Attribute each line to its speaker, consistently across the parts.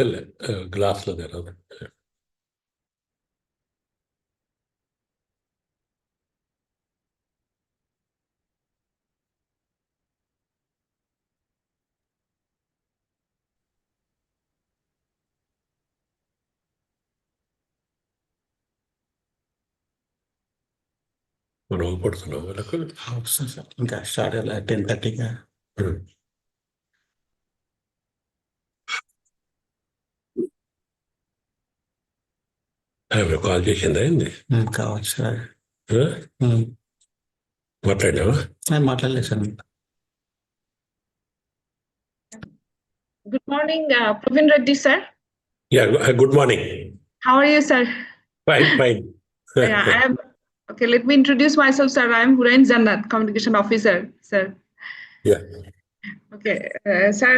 Speaker 1: ಇಲ್ಲ ಗ್ಲಾಸ್లో ಇರೋದು. మనం పడుతున్నాం వాళ్ళకు
Speaker 2: ఇంకా స్టార్ట్ అయ్యాలి 10:30గా.
Speaker 1: ఆమె కాల్ చేసిందా ఏంది?
Speaker 2: కావచ్చు సార్.
Speaker 1: మాట్లాడినావా?
Speaker 2: మాట్లాడలేదు sir.
Speaker 3: Good morning, Praveen Reddy, sir.
Speaker 1: Yeah, good morning.
Speaker 3: How are you, sir?
Speaker 1: Fine.
Speaker 3: Yeah, okay, let me introduce myself, sir. I am Hurain Jannat, Communication Officer, sir.
Speaker 1: Yeah.
Speaker 3: Okay, sir,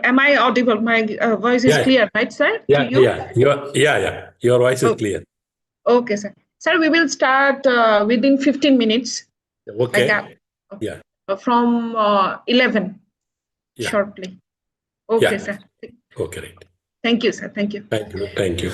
Speaker 3: am I audible? My voice is clear, right, sir?
Speaker 1: Yeah. Your voice is clear.
Speaker 3: Okay, sir. Sir, we will start within 15 minutes.
Speaker 1: Okay.
Speaker 3: Yeah. From 11, shortly. Okay, sir.
Speaker 1: Okay, right.
Speaker 3: Thank you, sir. Thank you.
Speaker 1: Thank you.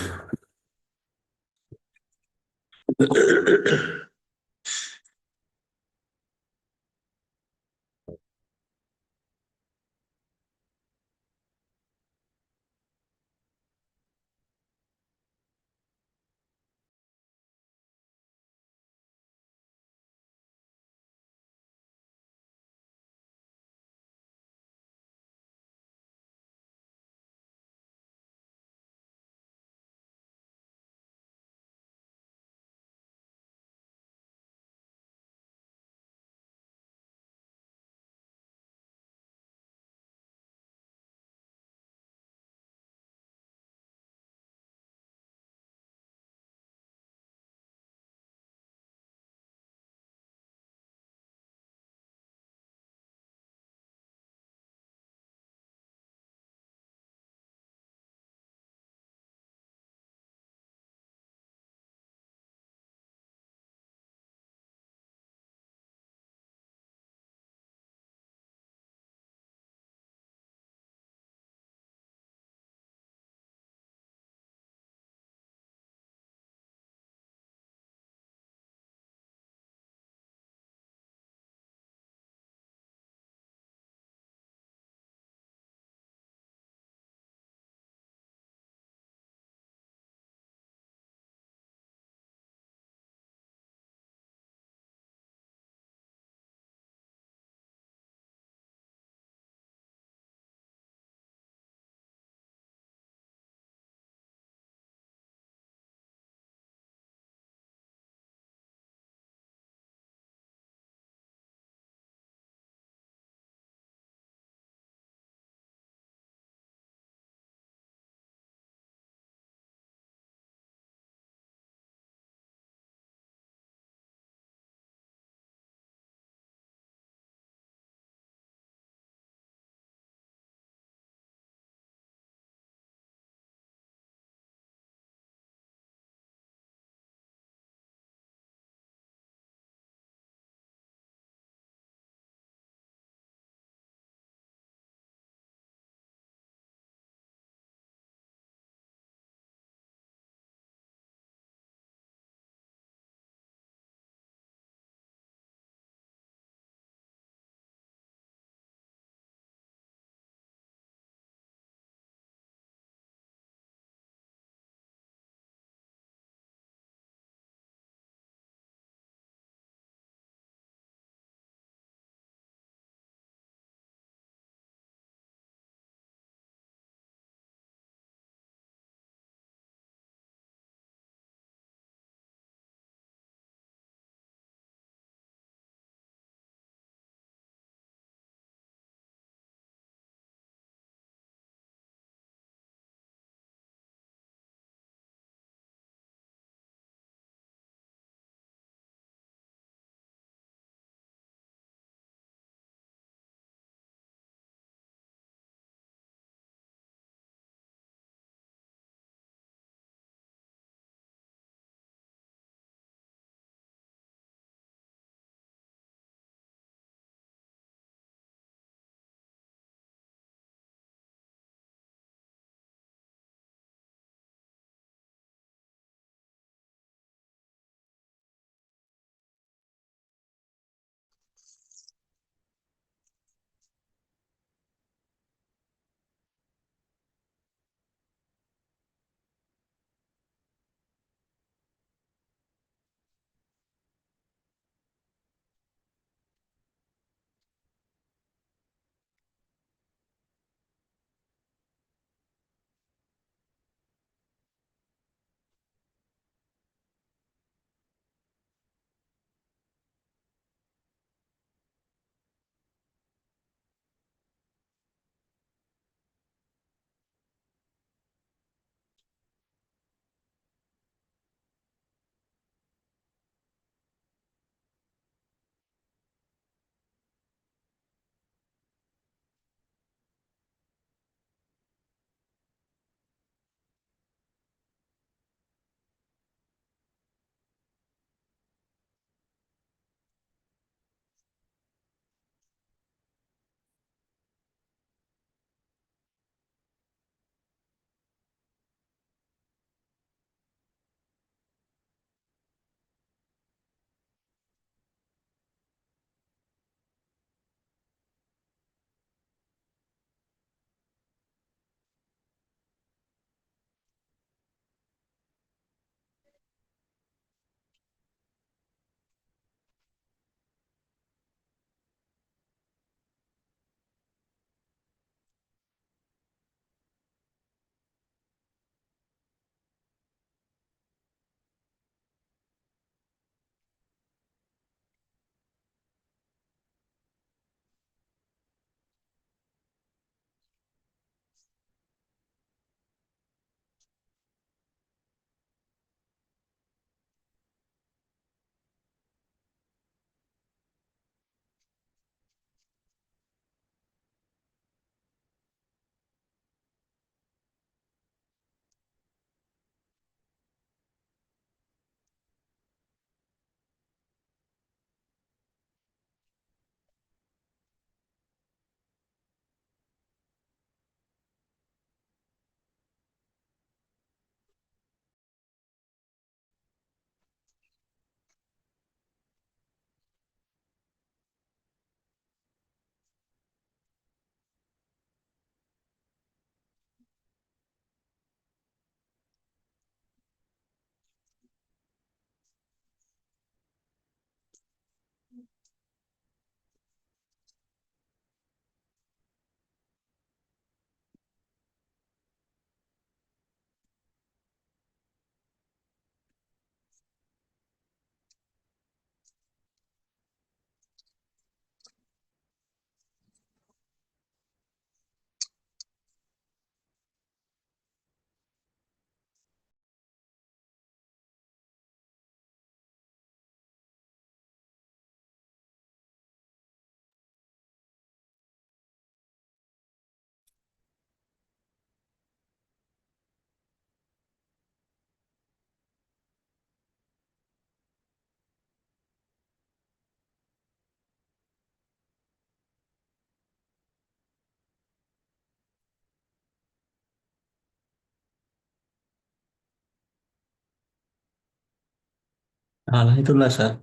Speaker 2: On అవుతుందా sir?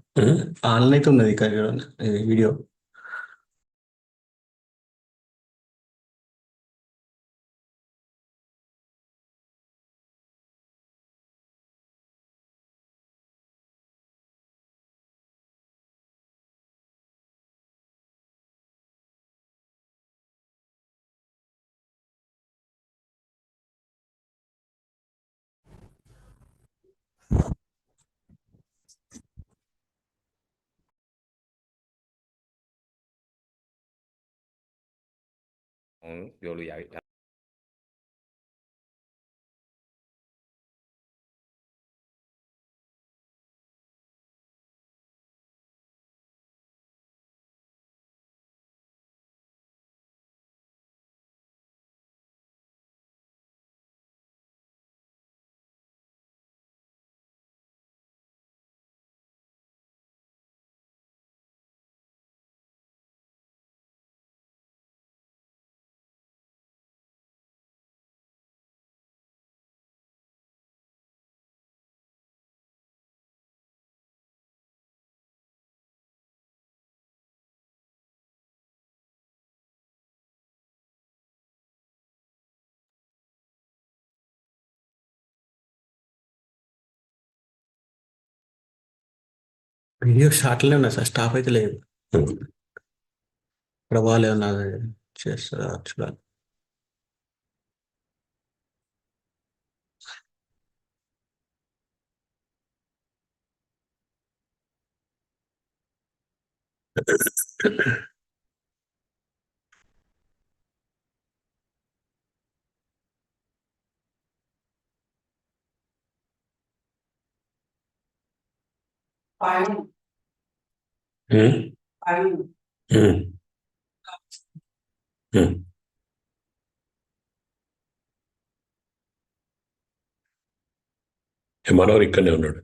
Speaker 2: On అవుతున్నది ఇక్కడ video.
Speaker 4: vô lưu dạy
Speaker 2: video షార్ట్లే ఉన్నా sir, stop అయితే లేదు. ఇక్కడ వాళ్ళు ఏమన్నా చేస్తారా చూడాలి.
Speaker 1: మనోరు ఇక్కడనే ఉన్నాడు.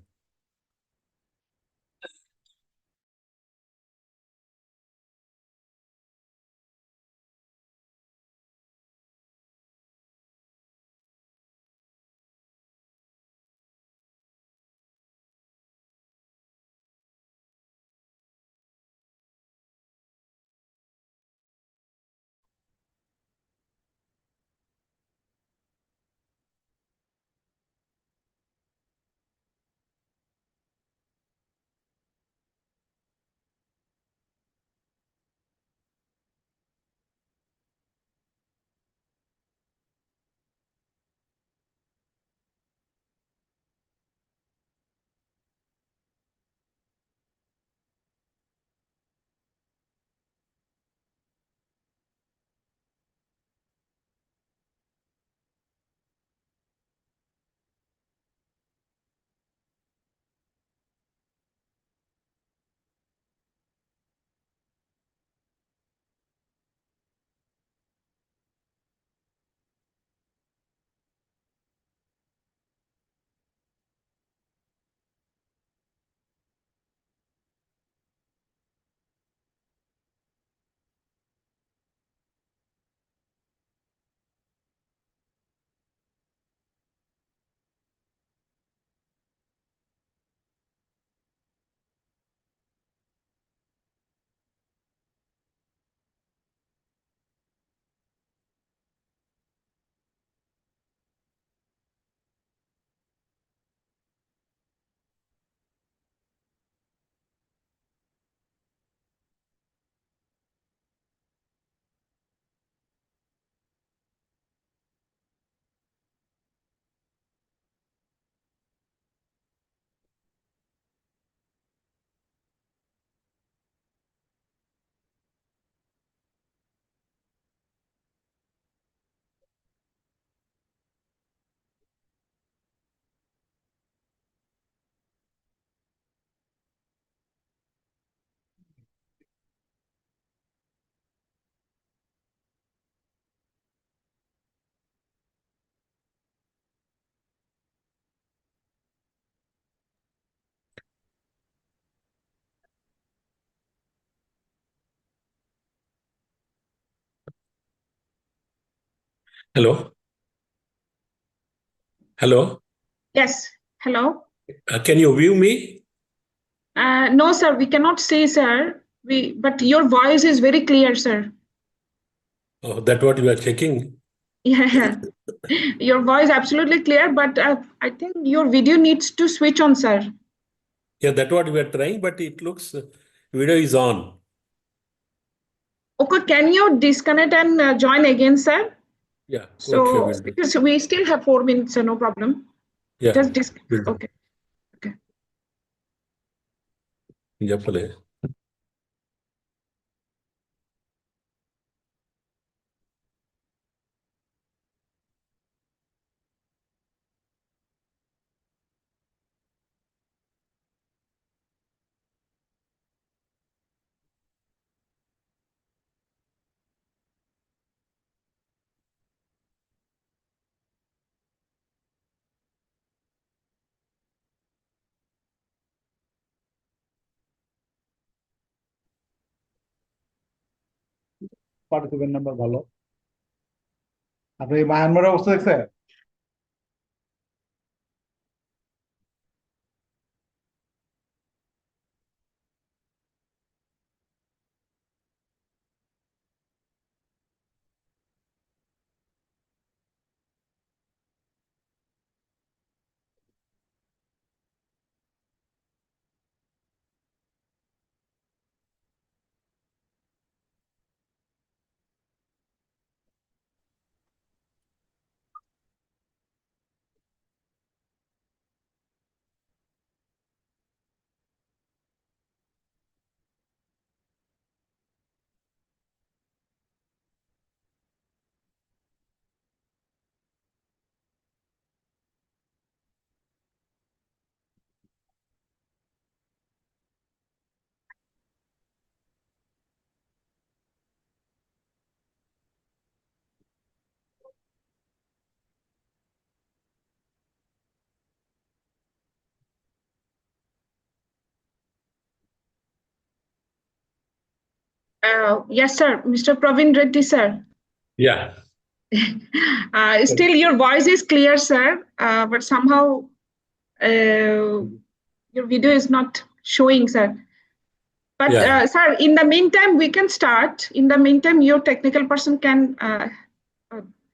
Speaker 1: Hello? Hello?
Speaker 3: Yes. Hello.
Speaker 1: Can you view me?
Speaker 3: No, sir, we cannot see, sir. But your voice is very clear, sir.
Speaker 1: Oh, that what you are checking?
Speaker 3: Yeah, your voice absolutely clear, but I think your video needs to switch on, sir.
Speaker 1: Yeah, that what we are trying, but it looks video is on.
Speaker 3: Okay, can you disconnect and join again, sir?
Speaker 1: Yeah, okay,
Speaker 3: So
Speaker 1: we'll do.
Speaker 3: because we still have 4 minutes, so no problem.
Speaker 1: Yeah,
Speaker 3: Just
Speaker 1: we'll do.
Speaker 3: okay. Okay.
Speaker 1: చెప్పలే.
Speaker 4: Participant number ভালো। আপনি মায়ানমারের অবস্থা দেখছেন?
Speaker 3: Yes, sir, Mr. Praveen Reddy, sir.
Speaker 1: Yeah,
Speaker 3: Still, your voice is clear, sir, but somehow your video is not showing, sir. But
Speaker 1: yeah,
Speaker 3: sir, in the meantime, we can start. In the meantime, your technical person can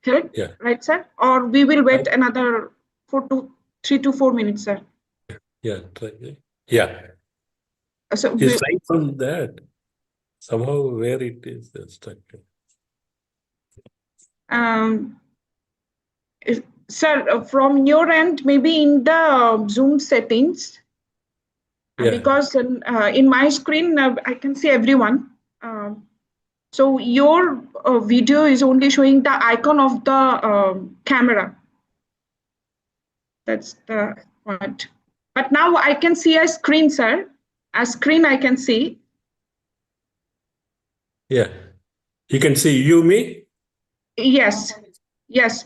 Speaker 3: help,
Speaker 1: yeah,
Speaker 3: right, sir? Or we will wait another 3 to 4 minutes, sir.
Speaker 1: yeah, try. Yeah.
Speaker 3: So
Speaker 1: He's trying from that. Somehow where it is stuck.
Speaker 3: um, sir, from your end, maybe in the Zoom settings,
Speaker 1: Yeah,
Speaker 3: because in my screen, I can see everyone. So your video is only showing the icon of the camera. That's the point. But now I can see a screen, sir. A screen I can see.
Speaker 1: yeah. You can see you, me?
Speaker 3: Yes, yes.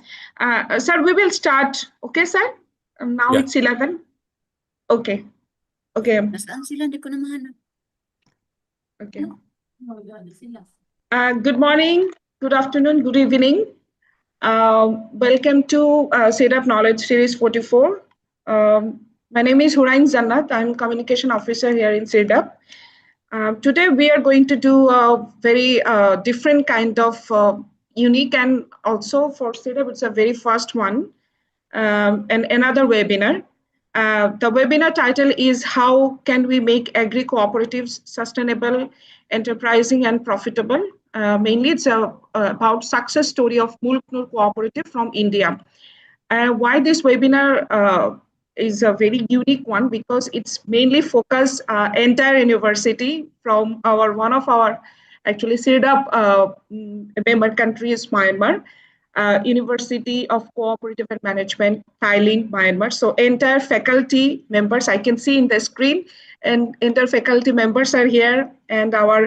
Speaker 3: Sir, we will start. Okay, sir? Now
Speaker 1: Yeah.
Speaker 3: it's 11. Okay, okay,
Speaker 5: Nasaan sila? Hindi ko na mahanap.
Speaker 3: okay.
Speaker 5: Ano sila?
Speaker 3: Good morning, good afternoon, good evening. Welcome to CIRDAP Knowledge Series 44. My name is Hurain Zannat. I'm Communication Officer here in CIRDAP. Today we are going to do a very different kind of unique, and also for CIRDAP it's a very first one, and another webinar. The webinar title is How Can We Make Agri-Cooperatives Sustainable, Enterprising and Profitable? Mainly it's about success story of Mulkanoor Cooperative from India. Why this webinar is a very unique one, because it's mainly focused entire university from one of our actually CIRDAP member country is Myanmar. University of Cooperative and Management, Thanlyin, Myanmar. So entire faculty members I can see in the screen, and entire faculty members are here, and our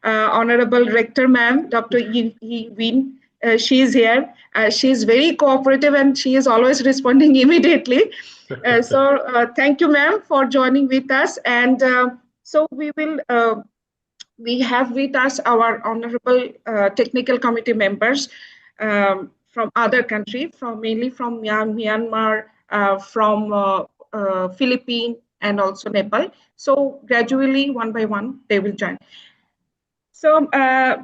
Speaker 3: Honorable Rector Ma'am, Dr. Yi Win, she is here. She is very cooperative and she is always responding immediately. Thank you, ma'am, for joining with us. And so we have with us our honorable technical committee members from other countries, mainly from Myanmar, from Philippines, and also Nepal. So gradually, one by one, they will join. So I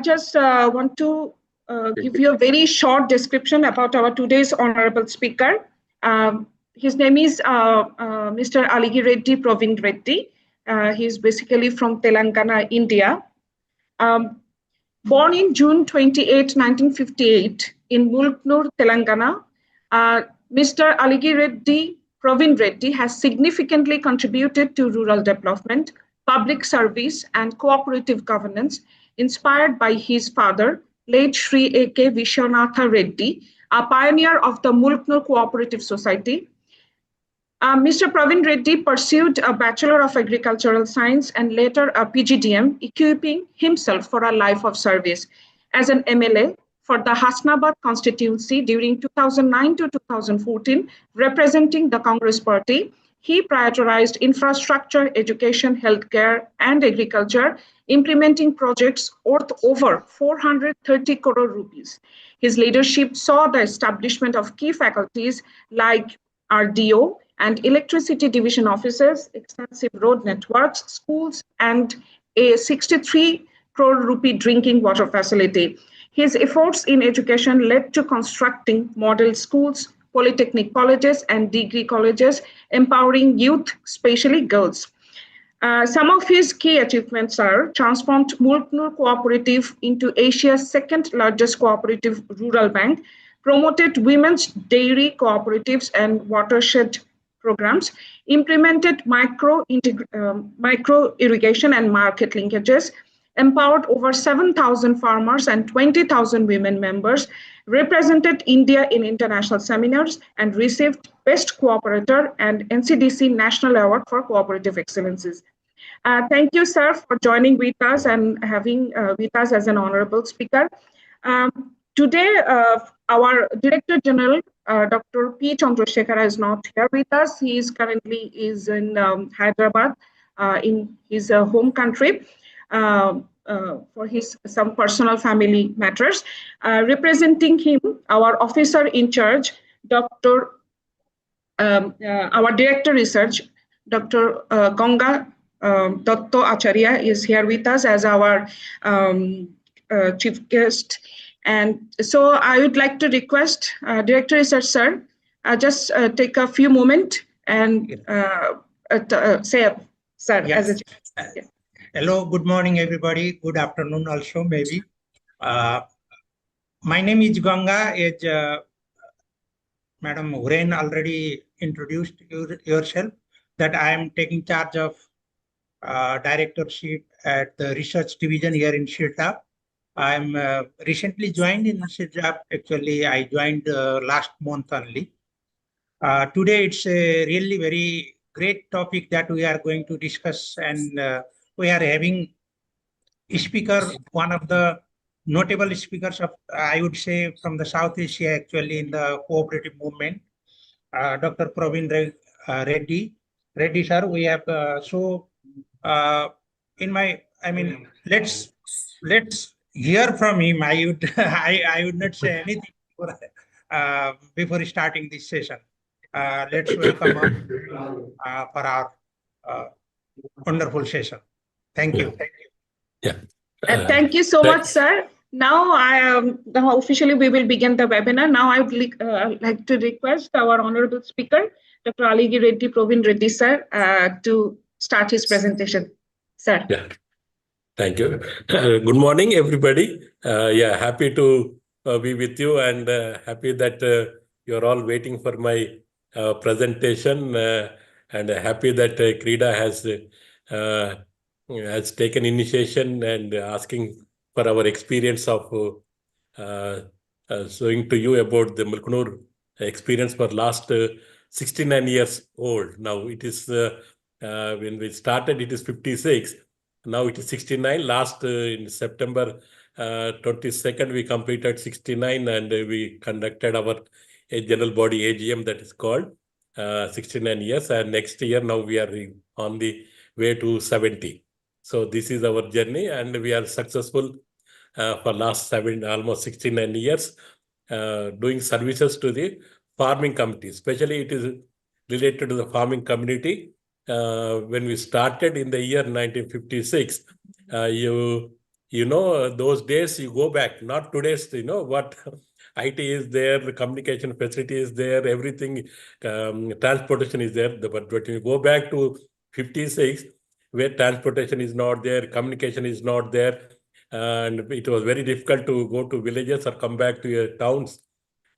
Speaker 3: just want to give you a very short description about our today's honorable speaker. His name is Mr. AligiReddy Praveen Reddy. He's basically from Telangana, India. Born in June 28, 1958, in Mulkanoor, Telangana, Mr. AligiReddy Praveen Reddy has significantly contributed to rural development, public service, and cooperative governance, inspired by his father, late Shri A.K. Vishwanatha Reddy, a pioneer of the Mulkanoor Cooperative Society. Mr. Praveen Reddy pursued a Bachelor of Agricultural Science and later a PGDM, equipping himself for a life of service. As an MLA for the Hasnabad constituency during 2009 to 2014, representing the Congress Party, he prioritized infrastructure, education, healthcare, and agriculture, implementing projects worth over 430 crore rupees. His leadership saw the establishment of key faculties like RDO and electricity division offices, extensive road networks, schools, and a 63 crore rupee drinking water facility. His efforts in education led to constructing model schools, polytechnic colleges, and degree colleges, empowering youth, especially girls. Some of his key achievements are transformed Mulkanoor Cooperative into Asia's second largest cooperative rural bank, promoted women's dairy cooperatives and watershed programs, implemented micro irrigation and market linkages, empowered over 7,000 farmers and 20,000 women members, represented India in international seminars, and received Best Cooperator and NCDC National Award for Cooperative Excellences. Thank you, sir, for joining with us and having with us as an honorable speaker. Today, our Director General, Dr. P. Chandrasekhara, is not here with us. He is currently in Hyderabad, in his home country, for some personal family matters. Representing him, our officer in charge, our Director Research, Dr. Ganga Dotto Acharya, is here with us as our chief guest. And so I would like to request Director Research, sir, just take a few moments and say, sir,
Speaker 6: yes.
Speaker 3: as a
Speaker 6: Hello, good morning, everybody. Good afternoon also, maybe. My name is Ganga. As Madam Hurain already introduced yourself, that I am taking charge of directorship at the research division here in CIRDAP. I'm recently joined in CIRDAP. Actually, I joined last month only. Today, it's a really very great topic that we are going to discuss, and we are having a speaker, one of the notable speakers of, I would say, from the South Asia, actually, in the cooperative movement, Dr. Praveen Reddy. Reddy, sir, we have, let's hear from him. I would not say anything before starting this session. Let's welcome him for our wonderful session. Thank you.
Speaker 1: Yeah.
Speaker 3: Thank you so much, sir. Now, now officially we will begin the webinar. Now I would like to request our honorable speaker, Dr. AligiReddy Praveen Reddy, sir, to start his presentation. Sir.
Speaker 1: Yeah. Thank you. Good morning, everybody. Yeah, happy to be with you, and happy that you're all waiting for my presentation, and happy that CREDA has taken initiation and asking for our experience of showing to you about the Mulkanoor experience for last 69 years old. Now it is, when we started, it is 56. Now it is 69. Last in September 22nd, we completed 69, and we conducted our general body AGM, that is called 69 years. And next year, now we are on the way to 70. So this is our journey, and we are successful for last almost 69 years, doing services to the farming community. Especially it is related to the farming community. When we started in the year 1956, those days you go back, not today's, what IT is there, the communication facility is there, everything, transportation is there. But when you go back to 56, where transportation is not there, communication is not there, and it was very difficult to go to villages or come back to your towns.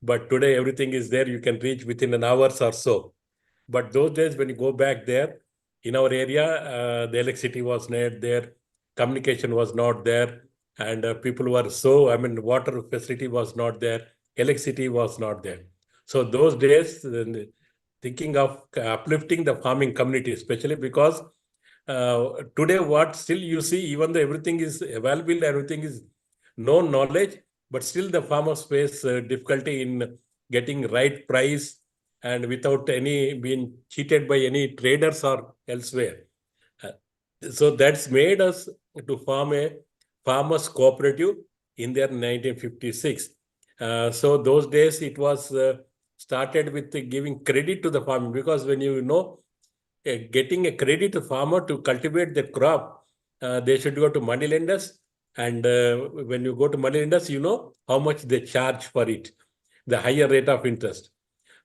Speaker 1: But today everything is there. You can reach within an hour or so. But those days when you go back there, in our area, the electricity was not there, communication was not there, and people were water facility was not there, electricity was not there. So those days, thinking of uplifting the farming community, especially because today what still you see, even though everything is available, everything is known knowledge, but still the farmers face difficulty in getting right price and without any being cheated by any traders or elsewhere. So that's made us to form a farmers cooperative in their 1956. So those days it was started with giving credit to the farmer, because when getting a credit to farmer to cultivate the crop, they should go to money lenders. And when you go to money lenders, you know how much they charge for it, the higher rate of interest.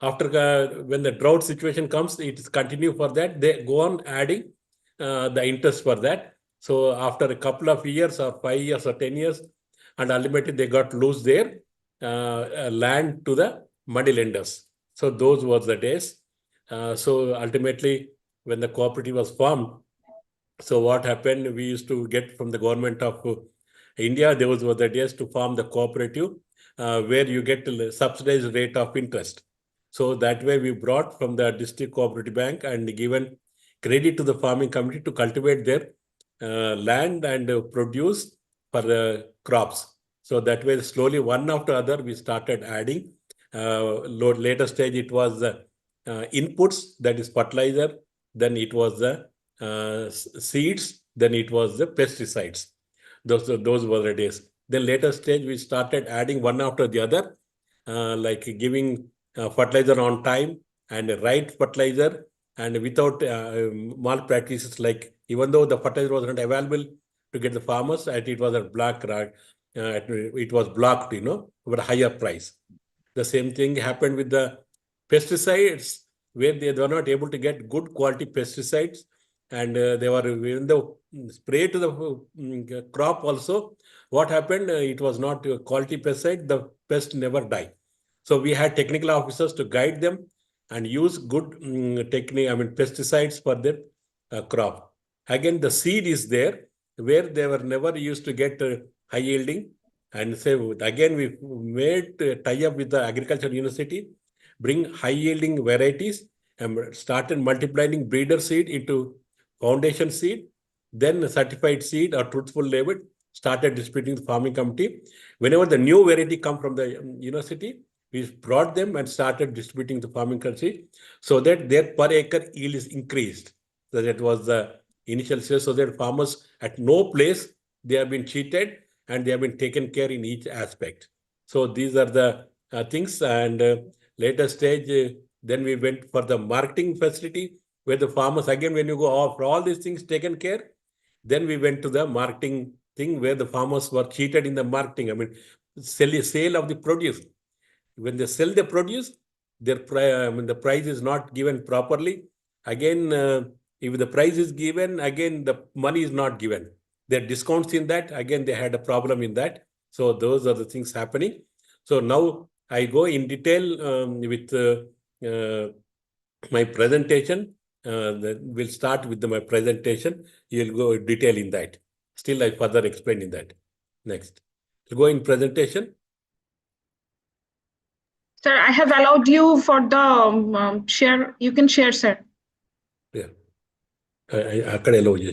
Speaker 1: After when the drought situation comes, it is continue for that. They go on adding the interest for that. So after a couple of years or 5 years or 10 years, and ultimately they got lose their land to the money lenders. So those were the days. So ultimately, when the cooperative was formed, so what happened, we used to get from the government of India, there were the days to form the cooperative where you get a subsidized rate of interest. So that way we brought from the district cooperative bank and given credit to the farming community to cultivate their land and produce for the crops. So that way slowly one after other we started adding. Later stage it was inputs, that is fertilizer, then it was the seeds, then it was the pesticides. Those were the days. Then later stage we started adding one after the other, like giving fertilizer on time and right fertilizer, and without malpractices, like even though the fertilizer was not available to get the farmers, and it was a it was blocked, with a higher price. The same thing happened with the pesticides, where they were not able to get good quality pesticides, and they were in the spray to the crop also. What happened? It was not quality pesticide. The pest never died. So we had technical officers to guide them and use good pesticides for their crop. Again, the seed is there, where they were never used to get high yielding. And so again, we made tie up with the agriculture university, bring high yielding varieties, and started multiplying breeder seed into foundation seed, then certified seed or truthful label, started distributing the farming community. Whenever the new variety come from the university, we brought them and started distributing the farming country, so that their per acre yield is increased. So that was the initial stage, so that farmers at no place they have been cheated and they have been taken care in each aspect. So these are the things. And later stage, then we went for the marketing facility, where the farmers, again, when you go off all these things taken care, then we went to the marketing thing, where the farmers were cheated in the marketing. Sale of the produce. When they sell the produce, the price is not given properly. Again, if the price is given, again, the money is not given. There are discounts in that. Again, they had a problem in that. So those are the things happening. So now I go in detail with my presentation. We'll start with my presentation. You'll go in detail in that. Still, I further explain in that. Next. We'll go in presentation.
Speaker 3: Sir, I have allowed you for the share. You can share, sir.
Speaker 1: Yeah. I can allow you.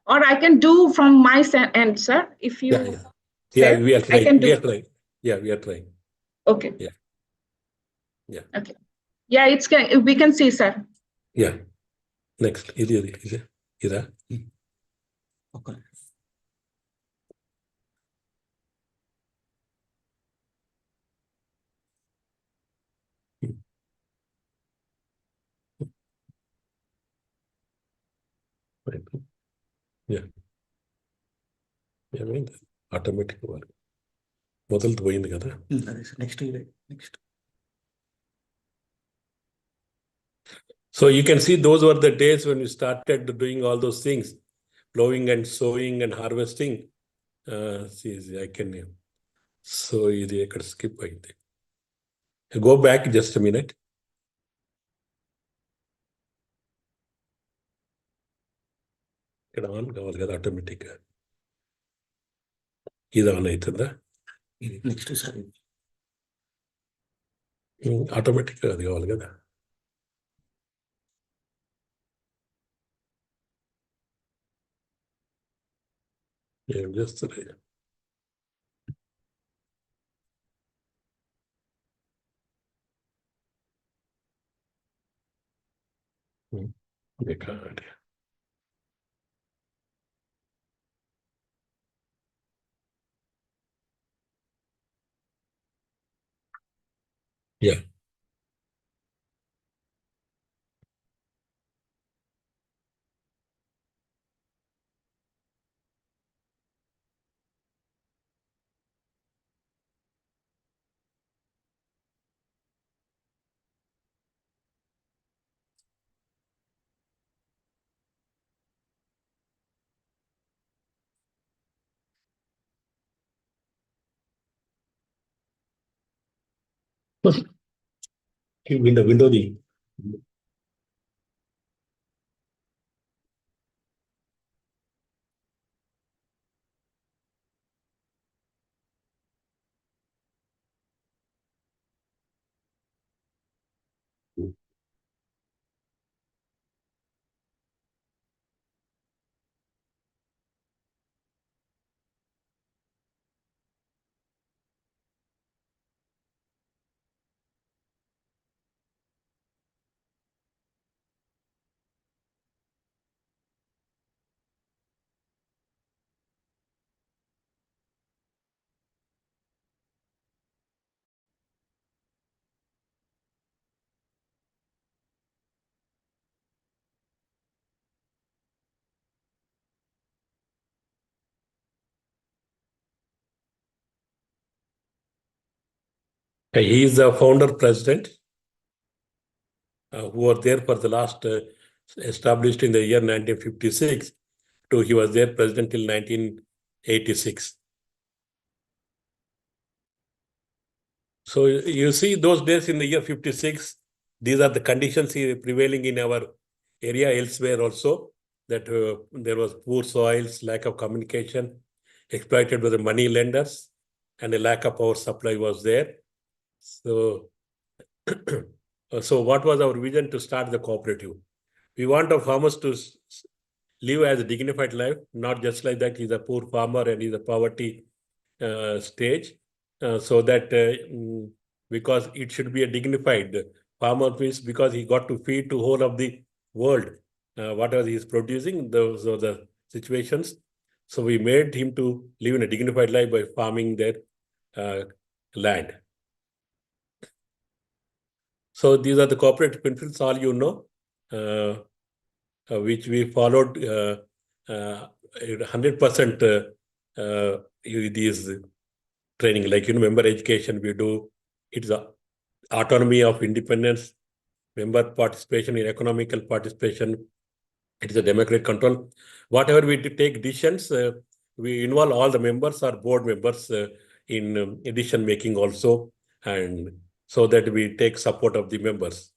Speaker 3: Or I can do from my end, sir. If you
Speaker 1: we are trying.
Speaker 3: I can do.
Speaker 1: We are trying. Yeah, we are trying.
Speaker 3: Okay.
Speaker 1: Yeah.
Speaker 3: Okay. Yeah, we can see, sir.
Speaker 1: Yeah. Next. Ida.
Speaker 2: Okay.
Speaker 1: ఏమైంది automatic work మొదలు పోయింది కదా.
Speaker 2: Next next.
Speaker 1: So you can see those were the days when we started doing all those things, plowing and sowing and harvesting. See, I can. So ఇది ఎక్కడ skip అయింది. Go back just a minute. ఇక్కడ on కావాలి కదా ఆటోమేటిక్గా. ఇది on అవుతుందా?
Speaker 2: Next sir
Speaker 1: ఆటోమేటిక్గా అది కావాలి కదా. ఏం చేస్తుంది? Record. Yeah. window the he is the founder president who were there for the last established in the year 1956 to he was there president till 1986. So you see those days in the year 56, these are the conditions prevailing in our area elsewhere also, that there was poor soils, lack of communication, exploited by the money lenders, and a lack of power supply was there. So, so what was our vision to start the cooperative? We want our farmers to live as a dignified life, not just like that he's a poor farmer and he's a poverty stage. So that because it should be a dignified farmer means because he got to feed to whole of the world whatever he is producing, those are the situations. So we made him to live in a dignified life by farming their land. So these are the cooperative principles, all you know, which we followed 100% these training, like member education we do. It's a autonomy of independence, member participation in economical participation. It is a democratic control. Whatever we take decisions, we involve all the members or board members in decision making also, and so that we take support of the members.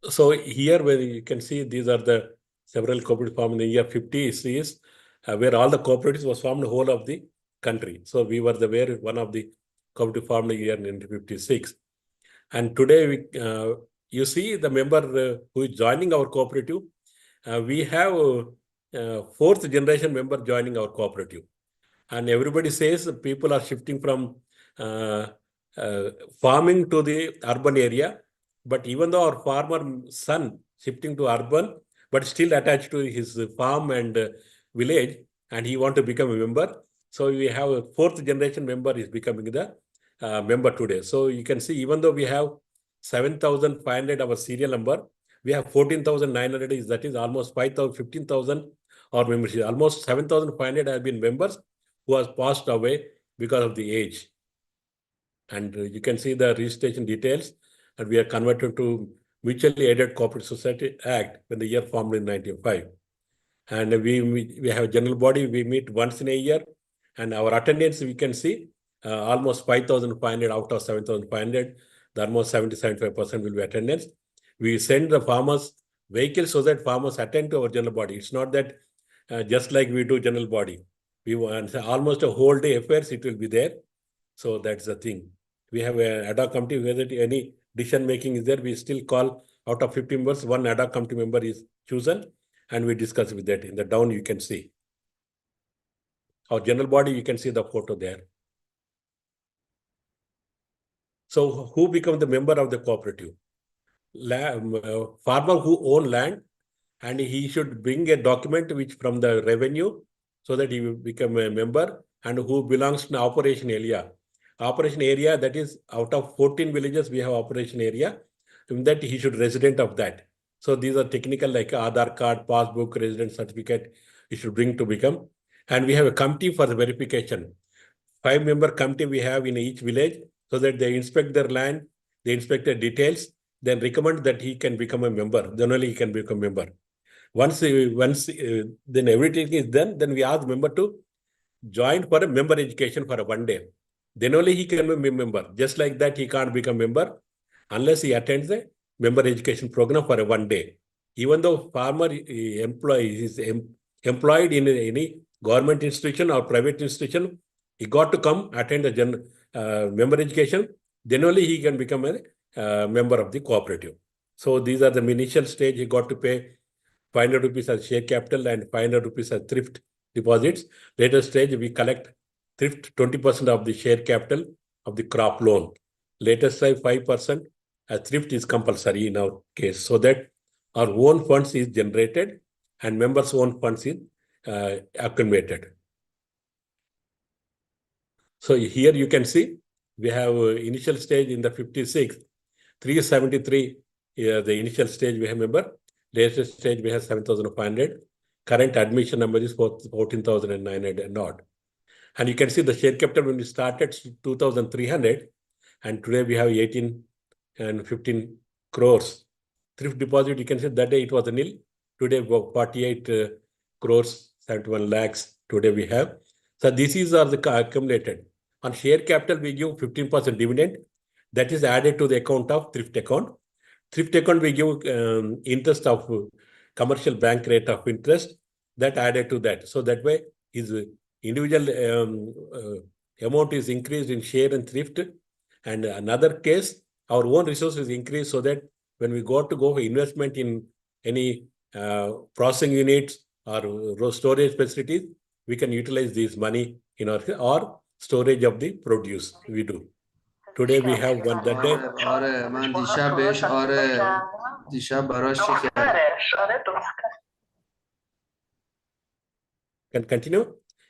Speaker 1: So here where you can see these are the several cooperatives formed in the year 50 is where all the cooperatives was formed the whole of the country. So we were one of the cooperative formed in the year 1956. And today you see the member who is joining our cooperative. We have fourth generation member joining our cooperative. And everybody says people are shifting from farming to the urban area. But even though our farmer son shifting to urban, but still attached to his farm and village, and he want to become a member. So we have a fourth generation member is becoming the member today. So you can see, even though we have 7,500 our serial number, We have 14,900, that is almost 5,000, 15,000 our membership. Almost 7,500 have been members who has passed away because of the age. And you can see the registration details, and we are converted to Mutually Aided Cooperative Society Act when the year formed in 1995. And we have a general body, we meet once in a year, and our attendance, we can see almost 5,500 out of 7,500, the almost 70-75% will be attendance. We send the farmers vehicles so that farmers attend to our general body. It's not that just like we do general body. We want almost a whole day affairs, it will be there. So that's the thing. We have an ad hoc committee, whether any decision making is there, we still call out of 50 members, one ad hoc committee member is chosen, and we discuss with that. In the down, you can see. Our general body, you can see the photo there. So who becomes the member of the cooperative? Farmer who own land, and he should bring a document which from the revenue so that he will become a member, and who belongs to the operation area. Operation area, that is out of 14 villages, we have operation area. In that he should resident of that. So these are technical like Aadhaar card, passbook, resident certificate, he should bring to become. And we have a committee for the verification. 5-member committee we have in each village so that they inspect their land, they inspect the details, then recommend that he can become a member. Then only he can become a member. Once then everything is done, then we ask member to join for a member education for a 1 day. Then only he can be a member. Just like that, he can't become a member unless he attends a member education program for a 1 day. Even though farmer employee is employed in any government institution or private institution, he got to come attend the member education. Then only he can become a member of the cooperative. So these are the initial stage. He got to pay 500 rupees as share capital and 500 rupees as thrift deposits. Later stage, we collect thrift 20% of the share capital of the crop loan. Later stage, 5% as thrift is compulsory in our case, so that our own funds is generated and members' own funds is accumulated. So here you can see we have initial stage in the 56, 373, the initial stage we have member. Later stage we have 7,500. Current admission number is 14,900 and odd. And you can see the share capital when we started 2,300, and today we have 18 and 15 crores. Thrift deposit, you can see that day it was a nil. Today 48 crores, 71 lakhs today we have. So this is the accumulated. On share capital, we give 15% dividend. That is added to the account of thrift account. Thrift account, we give interest of commercial bank rate of interest. That added to that. So that way, his individual amount is increased in share and thrift. And another case, our own resources increase so that when we go for investment in any processing units or storage facilities, we can utilize this money in our or storage of the produce we do. Today we have one that day.
Speaker 7: من دیشب بهش دیشب براش
Speaker 1: Can continue?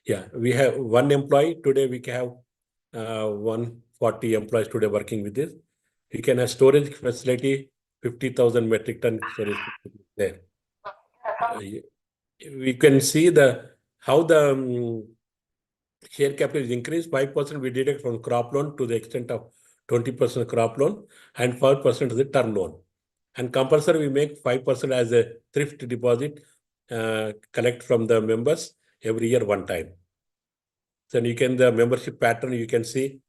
Speaker 1: Yeah, we have one employee. Today we can have 140 employees today working with this. We can have storage facility, 50,000 metric ton storage there. We can see how the share capital is increased. 5% we deduct from crop loan to the extent of 20% crop loan and 5% is the term loan. And compulsory we make 5% as a thrift deposit, collect from the members every year one time. Then you can, the membership pattern, you can see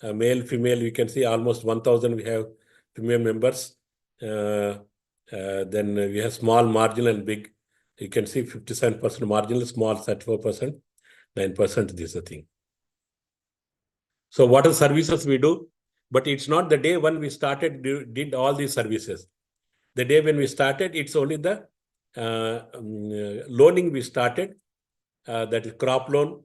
Speaker 1: male, female, you can see almost 1,000 we have female members. Then we have small, marginal and big. You can see 57% marginal, small 34%, 9% this is the thing. So what are services we do? But it's not the day when we started, did all these services. The day when we started, it's only the loaning we started, that is crop loan,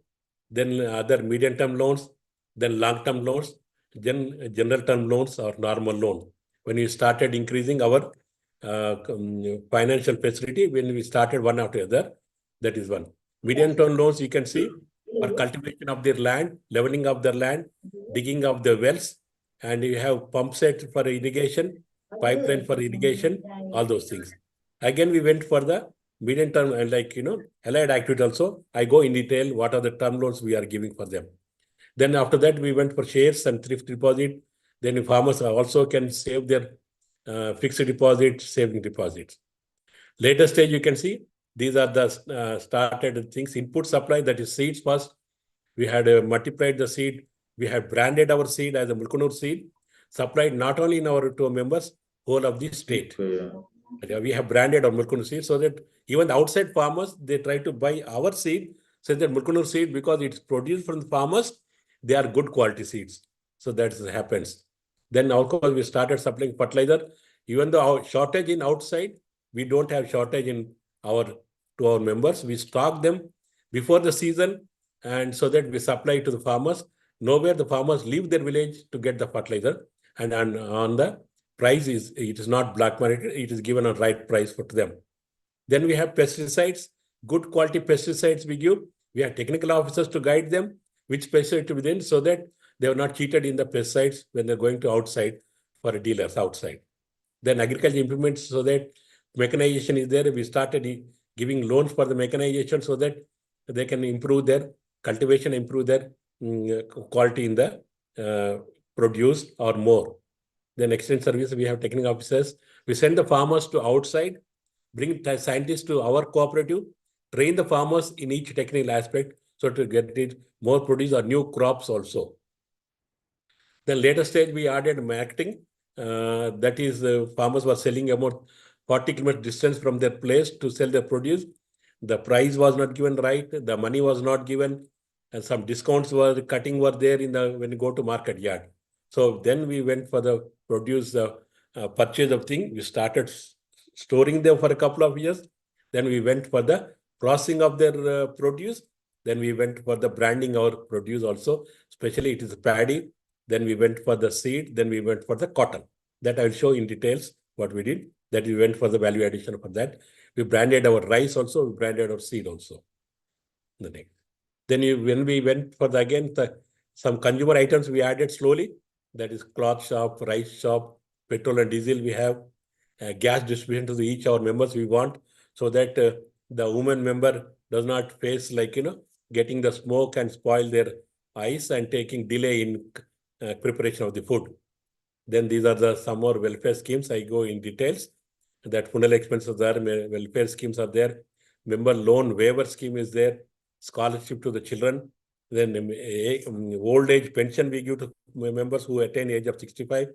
Speaker 1: then other medium-term loans, then long-term loans, then general term loans or normal loan. When we started increasing our financial facility, when we started one after the other, that is one. Medium-term loans, you can see, for cultivation of their land, leveling of their land, digging of the wells, and you have pump set for irrigation, pipeline for irrigation, all those things. Again, we went for the medium term, allied activity also. I go in detail what are the term loans we are giving for them. Then after that, we went for shares and thrift deposit. Then farmers also can save their fixed deposit, saving deposits. Later stage, you can see these are the started things. Input supply, that is seeds first. We had multiplied the seed. We had branded our seed as a Mulkanoor seed, supplied not only in our to members, whole of the state. We have branded our Mulkanoor seed so that even the outside farmers, they try to buy our seed, so that Mulkanoor seed, because it's produced from the farmers, they are good quality seeds. So that happens. Then of course, we started supplying fertilizer. Even though our shortage in outside, we don't have shortage in to our members. We stock them before the season, and so that we supply to the farmers. Nowhere the farmers leave their village to get the fertilizer, and on the price it is not black market, it is given a right price for them. Then we have pesticides, good quality pesticides we give. We have technical officers to guide them which pesticide to be then, so that they are not cheated in the pesticides when they're going to outside for dealers outside. Then agriculture implements, so that mechanization is there. We started giving loans for the mechanization so that they can improve their cultivation, improve their quality in the produce or more. Then extension service, we have technical officers. We send the farmers to outside, bring scientists to our cooperative, train the farmers in each technical aspect, so to get it more produce or new crops also. Then later stage, we added marketing. That is, farmers were selling about 40 kilometers distance from their place to sell their produce. The price was not given right. The money was not given, and some discounts were there when you go to market yard. So then we went for the produce, purchase of thing. We started storing them for a couple of years. Then we went for the processing of their produce. Then we went for the branding our produce also, especially it is paddy. Then we went for the seed. Then we went for the cotton. That I will show in details what we did. That we went for the value addition for that. We branded our rice also. We branded our seed also. Then when we went for some consumer items, we added slowly. That is cloth shop, rice shop, petrol and diesel. We have gas distribution to each our members we want, so that the woman member does not face getting the smoke and spoil their eyes and taking delay in preparation of the food. Then these are some more welfare schemes. I go in details. That funeral expenses are there, welfare schemes are there, member loan waiver scheme is there, scholarship to the children. Then old age pension we give to members who attain age of 65.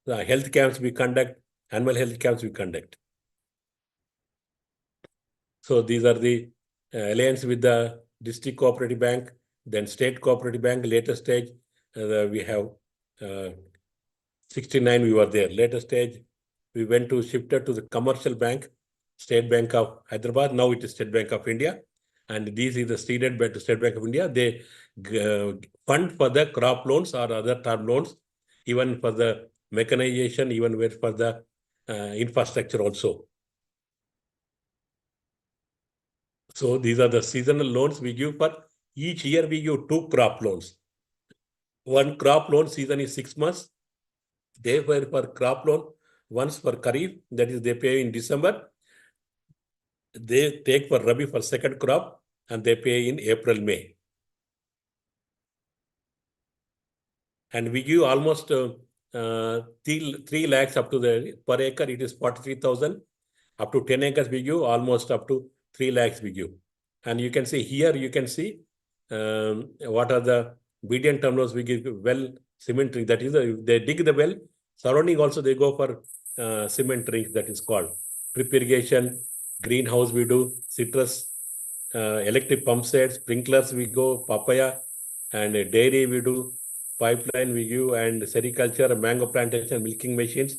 Speaker 1: The health camps we conduct, annual health camps we conduct. So these are the alliance with the district cooperative bank, then state cooperative bank. Later stage, we have 69 we were there. Later stage, we went to shifted to the commercial bank, State Bank of Hyderabad. Now it is State Bank of India. And this is the seeded by the State Bank of India. They fund for the crop loans or other term loans, even for the mechanization, even for the infrastructure also. So these are the seasonal loans we give for each year. We give 2 crop loans. One crop loan season is 6 months. Therefore, for crop loan, once for Kharif, that is they pay in December. They take for Rabi for second crop and they pay in April, May. And we give almost 3 lakhs up to per acre, it is 43,000. Up to 10 acres, we give almost up to 3 lakhs we give. And you can see here, you can see what are the median terminals we give. Well, cement ring, that is, they dig the well. Surrounding also, they go for cement rings, that is called. Drip irrigation, greenhouse we do, citrus, electric pump sets, sprinklers we go, papaya, and dairy we do, pipeline we give, and sericulture, mango plantation, milking machines.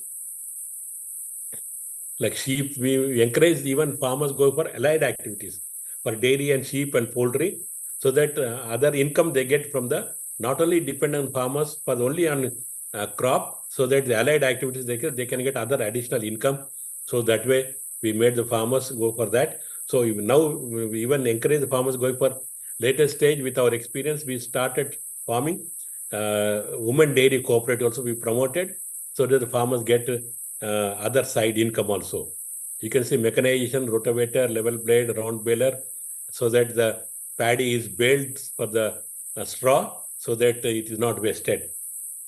Speaker 1: Like sheep, we encourage even farmers go for allied activities for dairy and sheep and poultry, so that other income they get from the, not only depend on farmers, but only on crop, so that the allied activities they can get other additional income. So that way we made the farmers go for that. So now we even encourage the farmers going for later stage. With our experience, we started farming women dairy cooperative also we promoted, so that the farmers get other side income also. You can see mechanization, rotavator, level blade, round baler, so that the paddy is baled for the straw, so that it is not wasted.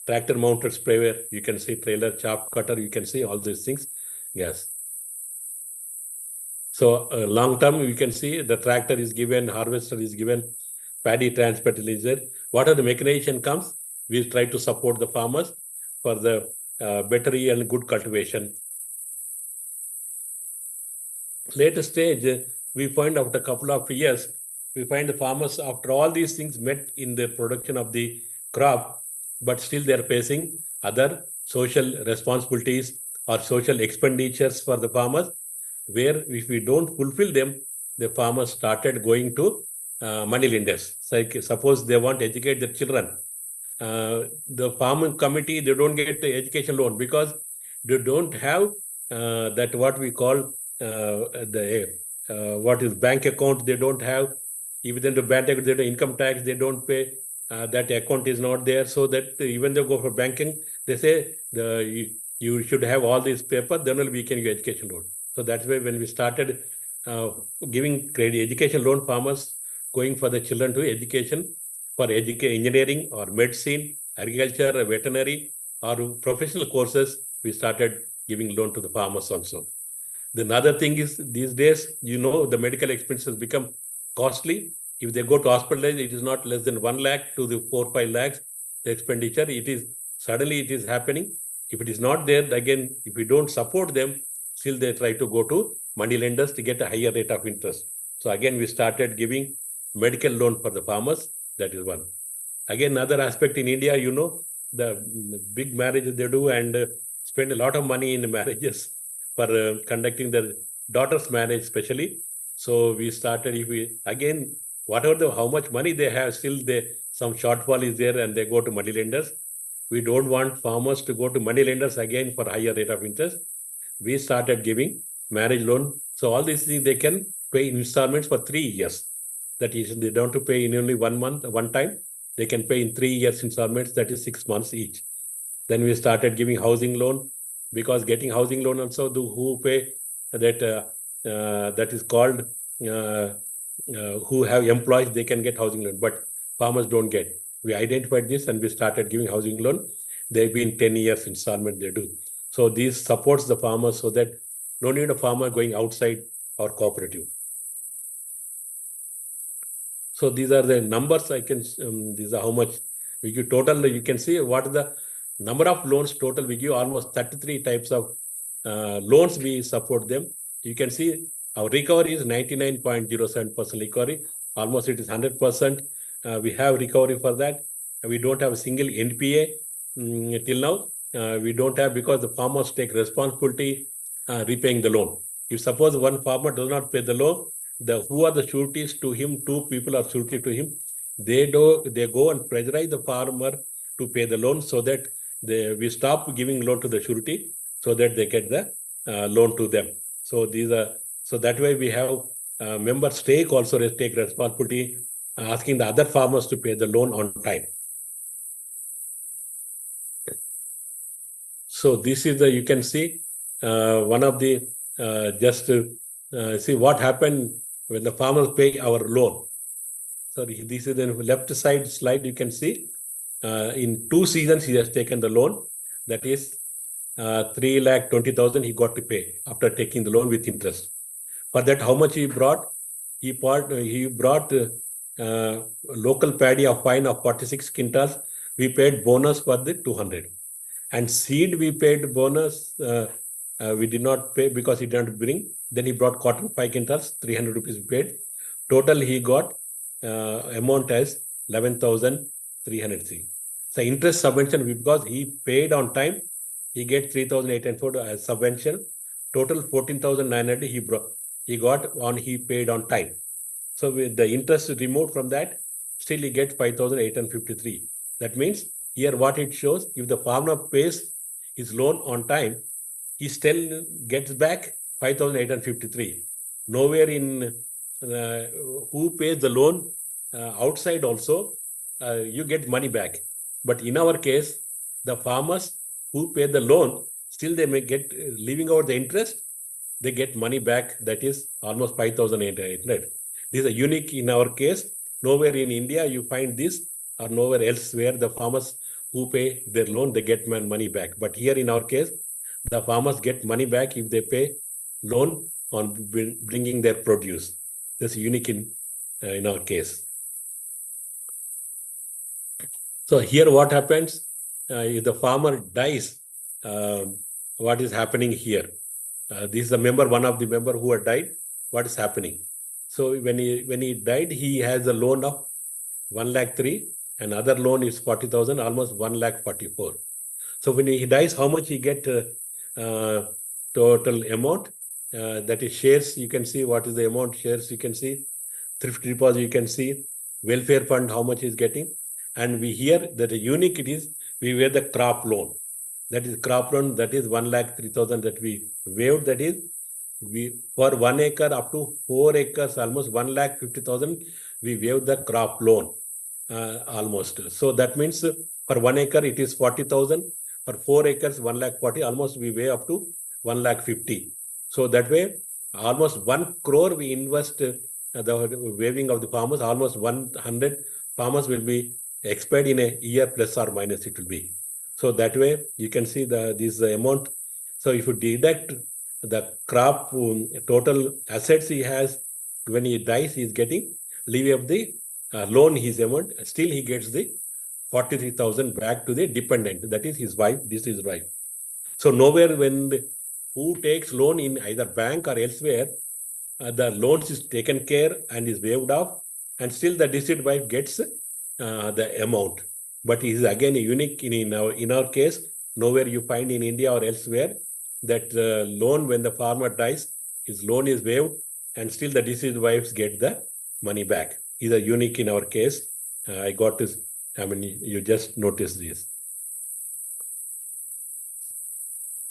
Speaker 1: Tractor mounted sprayer, you can see trailer, chaff cutter, you can see all these things. Yes. So long term, you can see the tractor is given, harvester is given, paddy transport is there. Whatever the mechanization comes, we try to support the farmers for the better and good cultivation. Later stage, we find after a couple of years, we find the farmers, after all these things met in the production of the crop, but still they are facing other social responsibilities or social expenditures for the farmers, where if we don't fulfill them, the farmers started going to money lenders. So, suppose they want to educate their children, the farming committee, they don't get the education loan because they don't have that what we call what is bank account. They don't have, even the bank account, they don't income tax, they don't pay. That account is not there, so that even they go for banking, they say you should have all these paper, then only we can give education loan. So that's why when we started giving credit education loan, farmers going for the children to education for engineering or medicine, agriculture, veterinary, or professional courses, we started giving loan to the farmers also. The another thing is, these days, the medical expenses become costly. If they go to hospital, it is not less than 1 lakh to the 4-5 lakhs, the expenditure. It is happening. If it is not there, again, if we don't support them, still they try to go to money lenders to get a higher rate of interest. So again, we started giving medical loan for the farmers. That is one. Again, another aspect in India, the big marriages they do and spend a lot of money in marriages for conducting their daughter's marriage, especially. So we started, how much money they have, still some shortfall is there and they go to money lenders. We don't want farmers to go to money lenders again for higher rate of interest. We started giving marriage loan. So all these things they can pay installments for 3 years. That is, they don't have to pay in only 1 month, one time. They can pay in 3 years installments, that is 6 months each. Then we started giving housing loan, because getting housing loan also, who pay that is called, who have employees, they can get housing loan, but farmers don't get. We identified this and we started giving housing loan. They've been 10 years installment they do. So this supports the farmers so that no need a farmer going outside our cooperative. So these are the numbers I can, these are how much we give total. You can see what is the number of loans total. We give almost 33 types of loans, we support them. You can see our recovery is 99.07% recovery. Almost it is 100%. We have recovery for that. We don't have a single NPA till now. We don't have, because the farmers take responsibility repaying the loan. If suppose one farmer does not pay the loan, who are the sureties to him? 2 people are surety to him. They go and pressurize the farmer to pay the loan, so that we stop giving loan to the surety, so that they get the loan to them. So that way we have members take responsibility, asking the other farmers to pay the loan on time. So this is you can see one of the see what happened when the farmers pay our loan. So this is the left side slide. You can see in 2 seasons he has taken the loan. That is 3,20,000 he got to pay after taking the loan with interest. For that, how much he brought? He brought local paddy of fine of 46 quintals. We paid bonus for the 200. And seed we paid bonus. We did not pay because he did not bring. Then he brought cotton 5 quintals, 300 rupees we paid. Total he got amount as 11,303. So interest subvention, because he paid on time, he get 3,804 as subvention. Total 14,900 he got on, he paid on time. So with the interest removed from that, still he gets 5,853. That means here what it shows, if the farmer pays his loan on time, he still gets back 5,853. Nowhere in who pays the loan outside also, you get money back. But in our case, the farmers who pay the loan, still they may get, leaving out the interest, they get money back, that is almost 5,800. This is unique in our case. Nowhere in India you find this, or nowhere else where the farmers who pay their loan, they get money back. But here in our case, the farmers get money back if they pay loan on bringing their produce. This is unique in our case. So here what happens, if the farmer dies, what is happening here? This is a member, one of the member who had died. What is happening? So when he died, he has a loan of 1,03,000, and other loan is 40,000, almost 1,44,000. So when he dies, how much he get total amount? That is shares. You can see what is the amount shares. You can see thrift deposit. You can see welfare fund how much is getting, and we hear that the unique it is. We wear the crop loan. That is crop loan. That is 1,03,000 that we waived. That is we for 1 acre up to 4 acres, almost 1,50,000. We waived the crop loan almost. So that means for 1 acre it is 40,000. For 4 acres, 1,40,000, almost we weigh up to 1,50,000. So that way, almost 1 crore we invest the waiving of the farmers, almost 100 farmers will be expired in a year, plus or minus it will be. So that way, you can see this amount. So if you deduct the crop total assets he has, when he dies, he is getting leave of the loan, his amount, still he gets the 43,000 back to the dependent, that is his wife. This is wife. So nowhere who takes loan in either bank or elsewhere, the loans is taken care and is waived off, and still the deceased wife gets the amount. But it is again unique in our case. Nowhere you find in India or elsewhere that loan, when the farmer dies, his loan is waived, and still the deceased wives get the money back. It is unique in our case. I got this. I mean, you just notice this.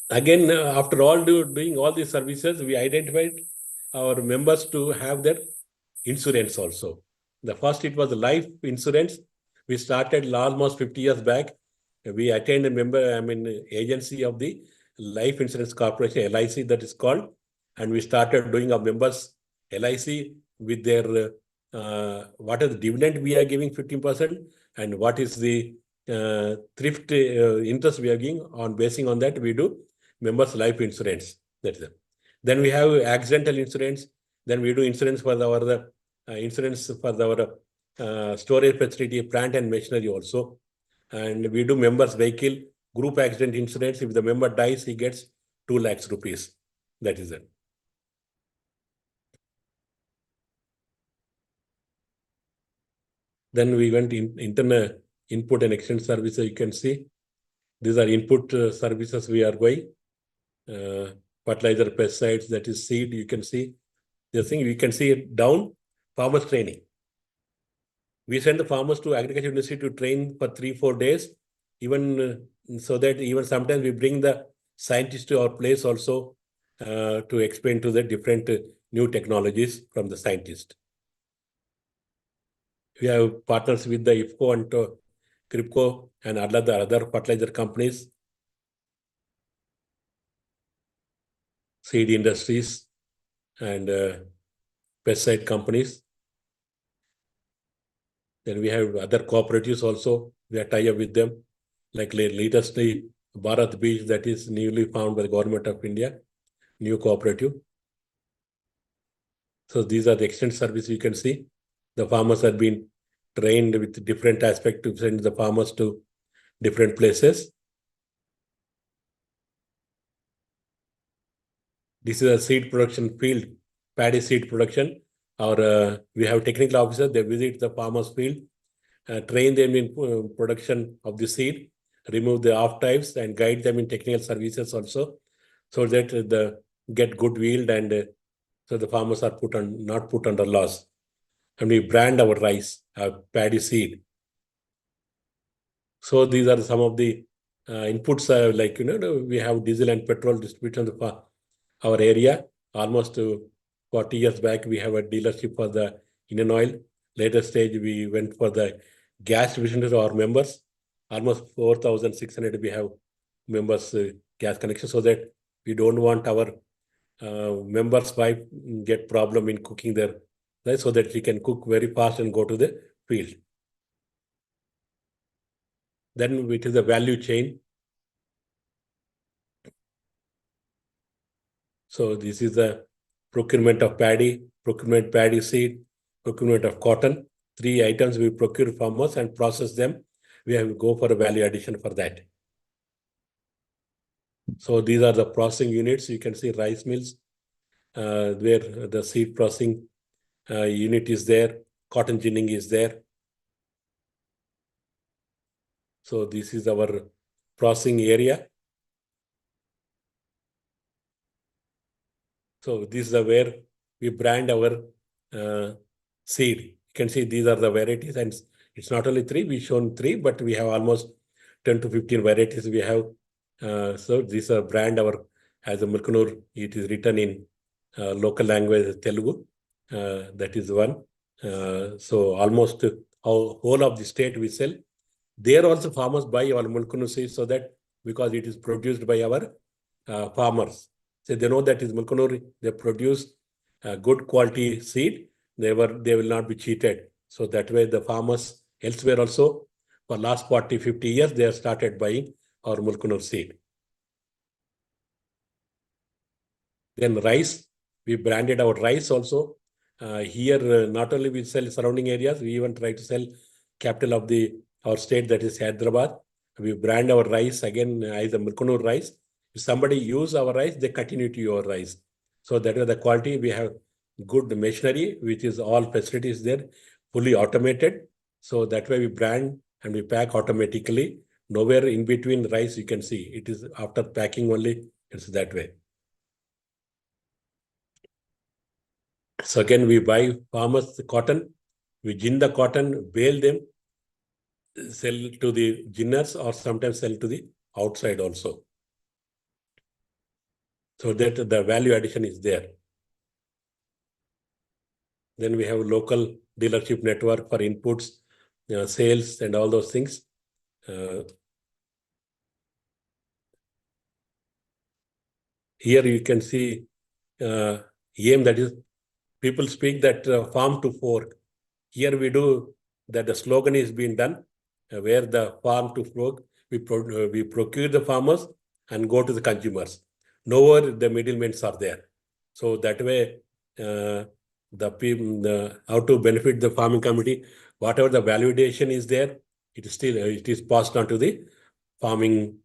Speaker 1: Again, after all doing all these services, we identified our members to have their insurance also. The first, it was life insurance. We started almost 50 years back. We attained a member, agency of the Life Insurance Corporation, LIC that is called. And we started doing our members LIC with their, what is the dividend we are giving 15%, and what is the thrift interest we are giving. On basing on that, we do members life insurance. That's it. Then we have accidental insurance. Then we do insurance for our storage facility, plant and machinery also. And we do members vehicle group accident insurance. If the member dies, he gets 2 lakhs rupees. That is it. Then we went in internal input and exchange services. You can see these are input services we are going. Fertilizer, pesticides, that is seed. You can see the thing. You can see it down. Farmers training. We send the farmers to agriculture university to train for 3-4 days. Even so that even sometimes we bring the scientists to our place also to explain to the different new technologies from the scientist. We have partners with the IFCO and CRIPCO and other fertilizer companies, seed industries, and pesticide companies. Then we have other cooperatives also. We are tied up with them, like latestly Bharat Beach, that is newly found by the government of India, new cooperative. So these are the extent service you can see. The farmers have been trained with different aspects to send the farmers to different places. This is a seed production field, paddy seed production. We have technical officers, they visit the farmer's field, train them in production of the seed, remove the off types, and guide them in technical services also, so that they get good yield, and so the farmers are not put under loss. And we brand our rice, paddy seed. So these are some of the inputs, like, we have diesel and petrol distribution of our area. Almost 40 years back, we have a dealership for the Indian oil. Later stage, we went for the gas distribution to our members. Almost 4,600 we have members gas connection, so that we don't want our members' wife get problem in cooking their rice, so that she can cook very fast and go to the field. Then it is the value chain. So this is the procurement of paddy, procurement paddy seed, procurement of cotton. 3 items we procure farmers and process them. We have to go for a value addition for that. So these are the processing units. You can see rice mills, where the seed processing unit is there, cotton ginning is there. So this is our processing area. So this is where we brand our seed. You can see these are the varieties, and it's not only 3, we shown 3, but we have almost 10 to 15 varieties we have. So these are brand our as a Mulkanoor. It is written in local language Telugu. That is one. So almost whole of the state we sell. There also farmers buy our Mulkanoor seeds, so that because it is produced by our farmers. So they know that is Mulkanoor, they produce good quality seed. They will not be cheated. So that way the farmers elsewhere also for last 40, 50 years, they have started buying our Mulkanoor seed. Then rice, we branded our rice also. Here, not only we sell surrounding areas, we even try to sell capital of our state, that is Hyderabad. We brand our rice again as the Mulkanoor rice. If somebody use our rice, they continue to use our rice. So that is the quality. We have good machinery, which is all facilities there, fully automated. So that way we brand and we pack automatically. Nowhere in between rice you can see. It is after packing only, it's that way. So again, we buy farmers the cotton, we gin the cotton, bale them, sell to the ginners, or sometimes sell to the outside also. So that the value addition is there. Then we have local dealership network for inputs, sales and all those things. Here you can see aim, that is, people speak that farm to fork. Here we do that the slogan is being done, where the farm to fork, we procure the farmers and go to the consumers. Nowhere the middlemen are there. So that way, the people, how to benefit the farming community, whatever the validation is there, it is passed on to the farming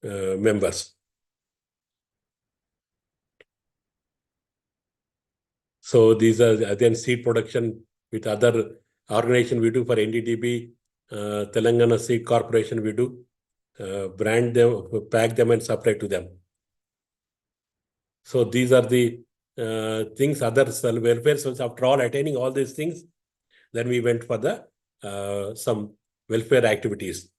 Speaker 1: members. So these are again seed production with other organization we do for NDDB, Telangana Seed Corporation we do, brand them, pack them and supply to them. So these are the things, other welfare. So after all attaining all these things, then we went for the some welfare activities.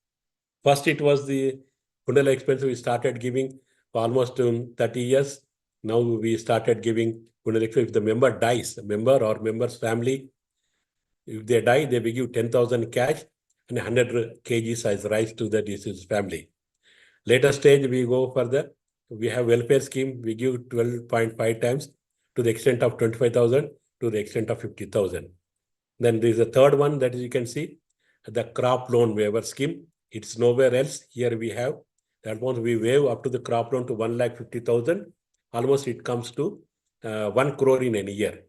Speaker 1: First, it was the Kundala expense we started giving for almost 30 years. Now we started giving Kundala expense. If the member dies, a member or member's family, if they die, they will give 10,000 cash and 100 kg size rice to the deceased family. Later stage, we go further. We have welfare scheme. We give 12.5 times to the extent of 25,000 to the extent of 50,000. Then there is a third one that you can see, the crop loan waiver scheme. It's nowhere else. Here we have that one. We waive up to the crop loan to 1,50,000. Almost it comes to 1 crore in a year.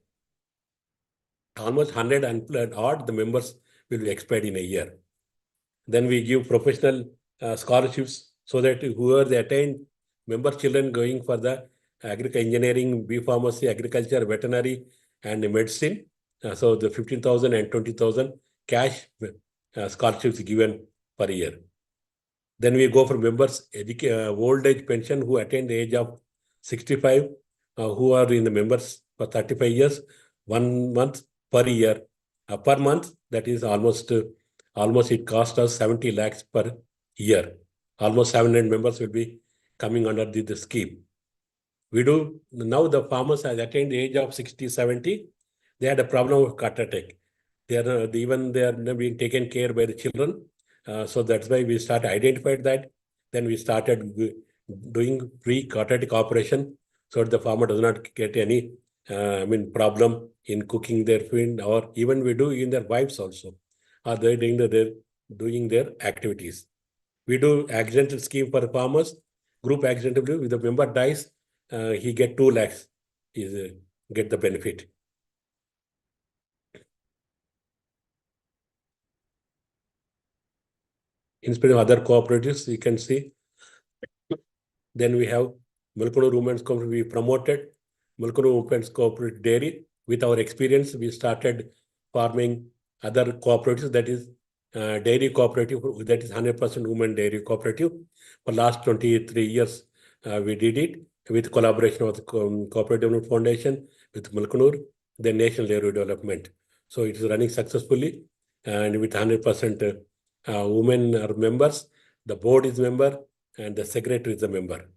Speaker 1: Almost 100 and odd the members will be expired in a year. Then we give professional scholarships, so that whoever they attain, member children going for the engineering, B pharmacy, agriculture, veterinary, and medicine. So the 15,000 and 20,000 cash scholarships given per year. Then we go for members old age pension who attain the age of 65, who are in the members for 35 years, 1 month per year, per month. That is almost it cost us 70 lakhs per year. Almost 700 members will be coming under the scheme. We do now. The farmers has attained the age of 60, 70. They had a problem of heart attack. They are being taken care by the children. So that's why we identified that Then we started doing pre-quadratic operation so that the farmer does not get any problem in cooking their food, or even we do in their wives also. Are they doing their activities? We do accidental scheme for farmers, group accidental. If the member dies, he get 2 lakhs, get the benefit. In spite of other cooperatives, you can see. Then we have Mulkanoor Women's Cooperative. We promoted Mulkanoor Women's Cooperative Dairy. With our experience, we started farming other cooperatives, that is dairy cooperative, that is 100% women dairy cooperative. For last 23 years, we did it with collaboration with the Cooperative Development Foundation, with Mulkanoor, the National Dairy Development. So it is running successfully, and with 100% women are members, the board is member, and the secretary is a member.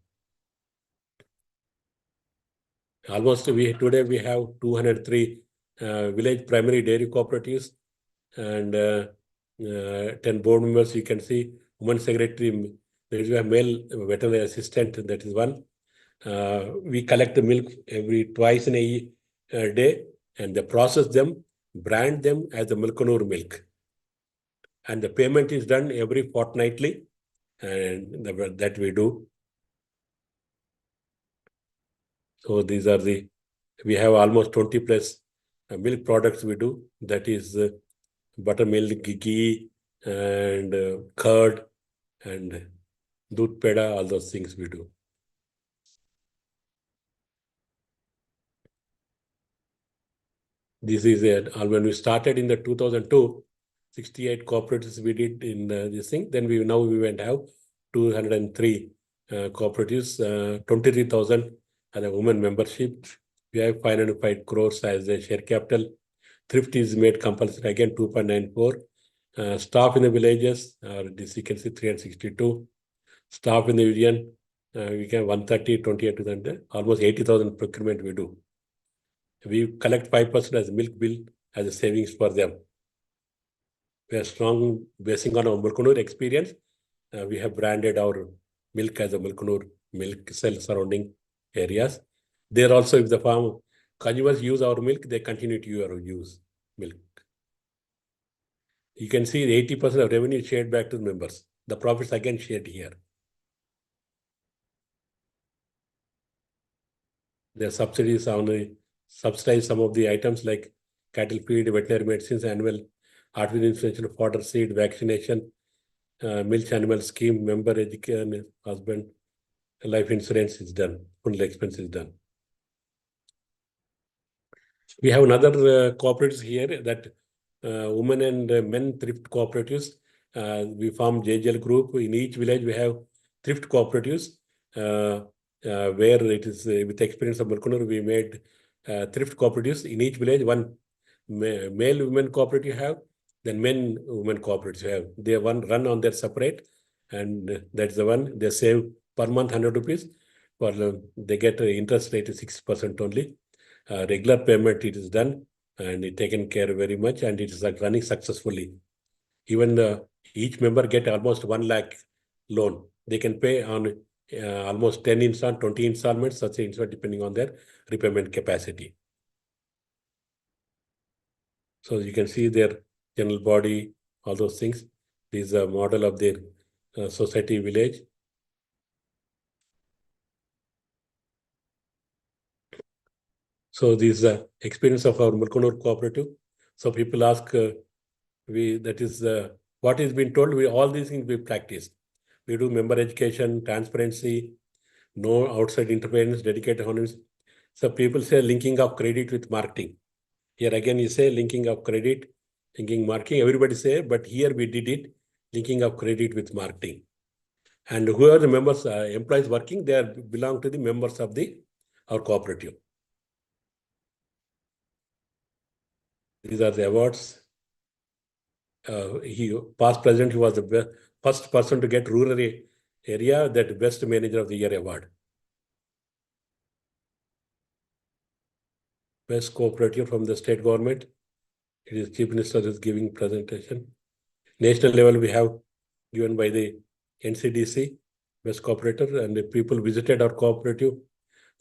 Speaker 1: Almost today we have 203 village primary dairy cooperatives and 10 board members. You can see women secretary, there is a male veterinary assistant, that is one. We collect the milk twice in a day, and they process them, brand them as the Mulkanoor milk. And the payment is done every fortnightly, and that we do. So these are we have almost 20 plus milk products we do. That is buttermilk, ghee, and curd, and doodh peda, all those things we do. This is when we started in the 2002, 68 cooperatives we did in this thing. Then we went have 203 cooperatives, 23,000 as a women membership. We have 505 crores as a share capital. Thrift is made compulsory, again 2.94. Staff in the villages, this you can see 362. Staff in the union, we can 130, 28, almost 80,000 procurement we do. We collect 5% as milk bill as a savings for them. We are strong, basing on our Mulkanoor experience. We have branded our milk as a Mulkanoor milk cell surrounding areas. There also, if the farm consumers use our milk, they continue to use milk. You can see 80% of revenue shared back to the members. The profits again shared here. There are subsidies on subsidize some of the items like cattle feed, veterinary medicines, annual artificial insemination, fodder seed, vaccination, milk animal scheme, member education, husband, life insurance is done, full expense is done. We have another cooperatives here, that women and men thrift cooperatives. We form JGL group. In each village, we have thrift cooperatives, where it is with experience of Mulkanoor, we made thrift cooperatives in each village. One male women cooperative have, then men women cooperatives have. They run on their separate, and that's the one they save per month 100 rupees. For they get interest rate is 6% only. Regular payment it is done, and it taken care very much, and it is running successfully. Even each member get almost 1 lakh loan. They can pay on almost 10 installments, 20 installments, such installment depending on their repayment capacity. So you can see their general body, all those things. This is a model of their society village. So this is the experience of our Mulkanoor Cooperative. So people ask, what is being told, all these things we practice. We do member education, transparency, no outside interference, dedicated honors. So people say linking of credit with marketing. Here again, you say linking of credit, linking marketing. Everybody say, but here we did it, linking of credit with marketing. And who are the members, employees working, they belong to the members of our cooperative. These are the awards. Past president, he was the first person to get rural area, that best manager of the year award. Best cooperative from the state government. It is Chief Minister is giving presentation. National level we have given by the NCDC. best cooperative, and the people visited our cooperative,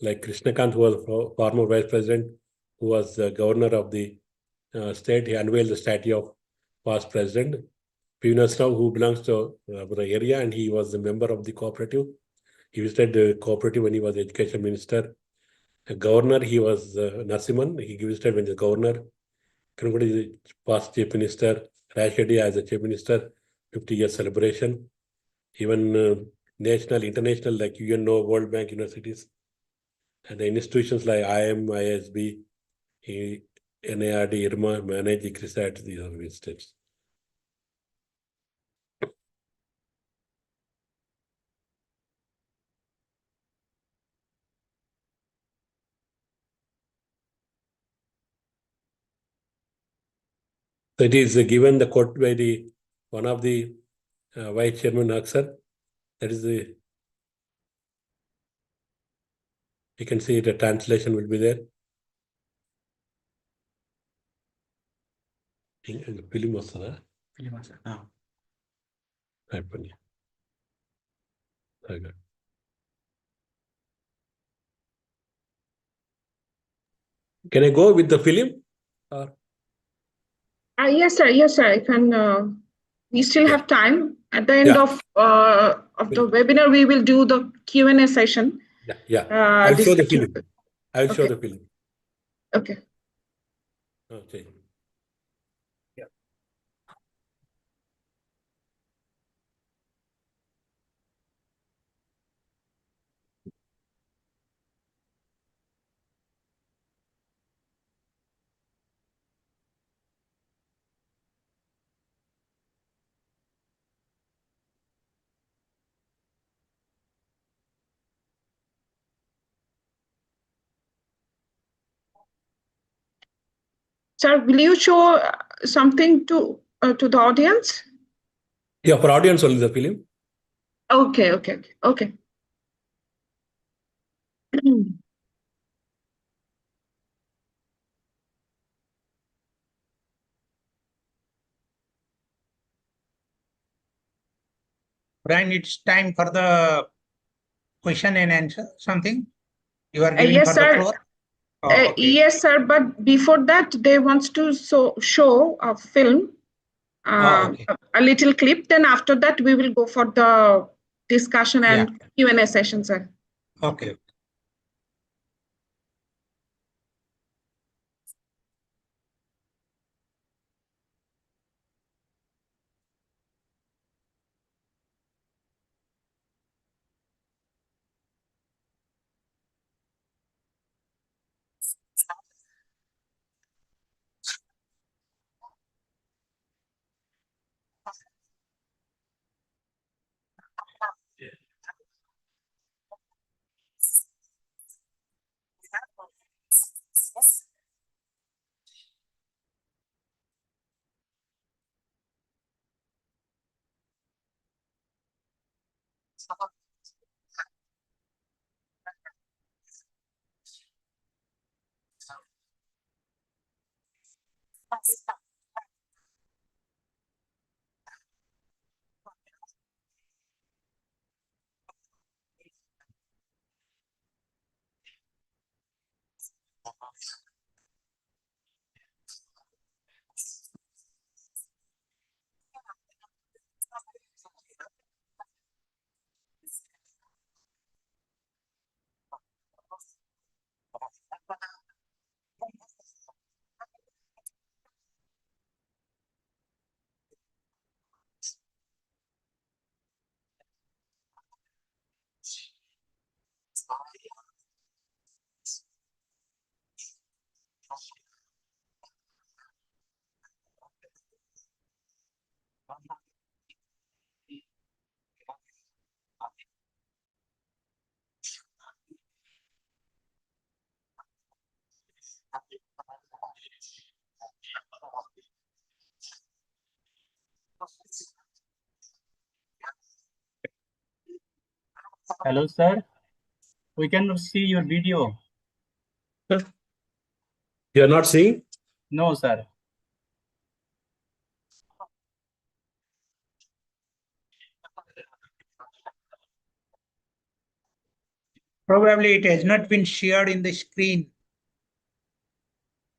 Speaker 1: like Krishnakant, who was former vice president, who was the governor of the state. He unveiled the statue of past president. P. Rao, who belongs to our area, and he was a member of the cooperative. He visited the cooperative when he was education minister. A governor, he was Narasimhan. He visited when he was governor. Kanugudi is the past chief minister. Rashidi as a chief minister, 50-year celebration. Even national, international, like UNO, World Bank universities, and the institutions like IM, ISB, NARD, IRMA, manage the CRISAT, these are visited. So it is given the quote by the one of the vice chairman Aksar. That is the, you can see the translation will be there. In the film was Can I go with the film? Or?
Speaker 3: Yes, sir. Yes, sir. I can. We still have time. At the end of the webinar, we will do the Q&A session.
Speaker 1: Yeah. I'll show the film. I'll show the film.
Speaker 3: Okay.
Speaker 1: Okay.
Speaker 3: Sir, will you show something to the audience?
Speaker 1: Yeah, for audience only the film.
Speaker 3: Okay.
Speaker 6: Brian, it's time for the question and answer, something? You are giving
Speaker 3: yes,
Speaker 6: for
Speaker 3: sir.
Speaker 6: the floor? Oh, okay.
Speaker 3: Yes, sir. But before that, they want to show a film,
Speaker 6: Okay.
Speaker 3: a little clip. Then after that, we will go for the discussion and Q&A session, sir.
Speaker 6: Okay.
Speaker 8: Hello, sir. We cannot see your video.
Speaker 1: You are not seeing?
Speaker 8: No, sir.
Speaker 6: Probably it has not been shared in the screen.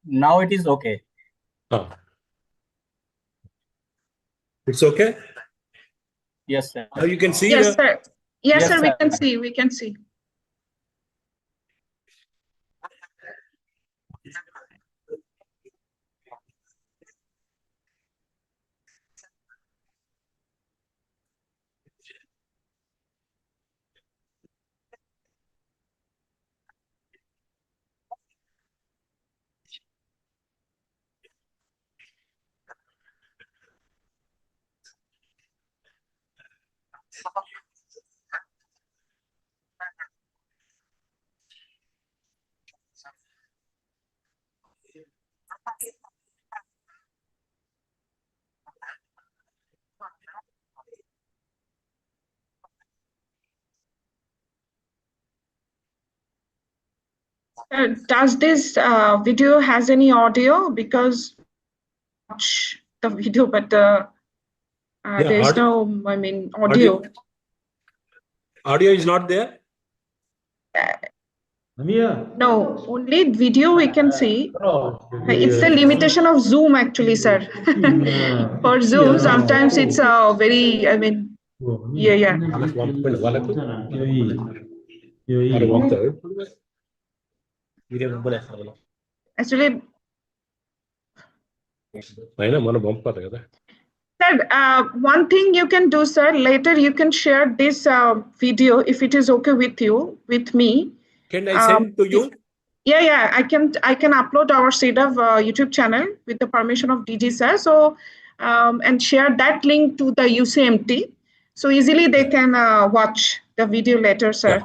Speaker 8: Now it is okay.
Speaker 1: It's okay.
Speaker 8: Yes, sir.
Speaker 1: Now you can see
Speaker 3: Yes,
Speaker 1: the.
Speaker 3: sir. Yes,
Speaker 8: Yes,
Speaker 3: sir. We
Speaker 8: sir.
Speaker 3: can see. We can see. Does this video has any audio? Because watch the video, but
Speaker 1: Yeah,
Speaker 3: there is no, I mean, audio.
Speaker 1: Audio is not there.
Speaker 3: No, only video we can see. It's the limitation of Zoom, actually, sir. For Zoom, sometimes it's very, I mean, yeah. Actually, sir, one thing you can do, sir, later you can share this video if it is okay with you, with me.
Speaker 1: Can I send to you?
Speaker 3: Yeah, I can upload our CIRDAP YouTube channel with the permission of DG sir. So, and share that link to the UCMT. So easily they can watch the video later, sir.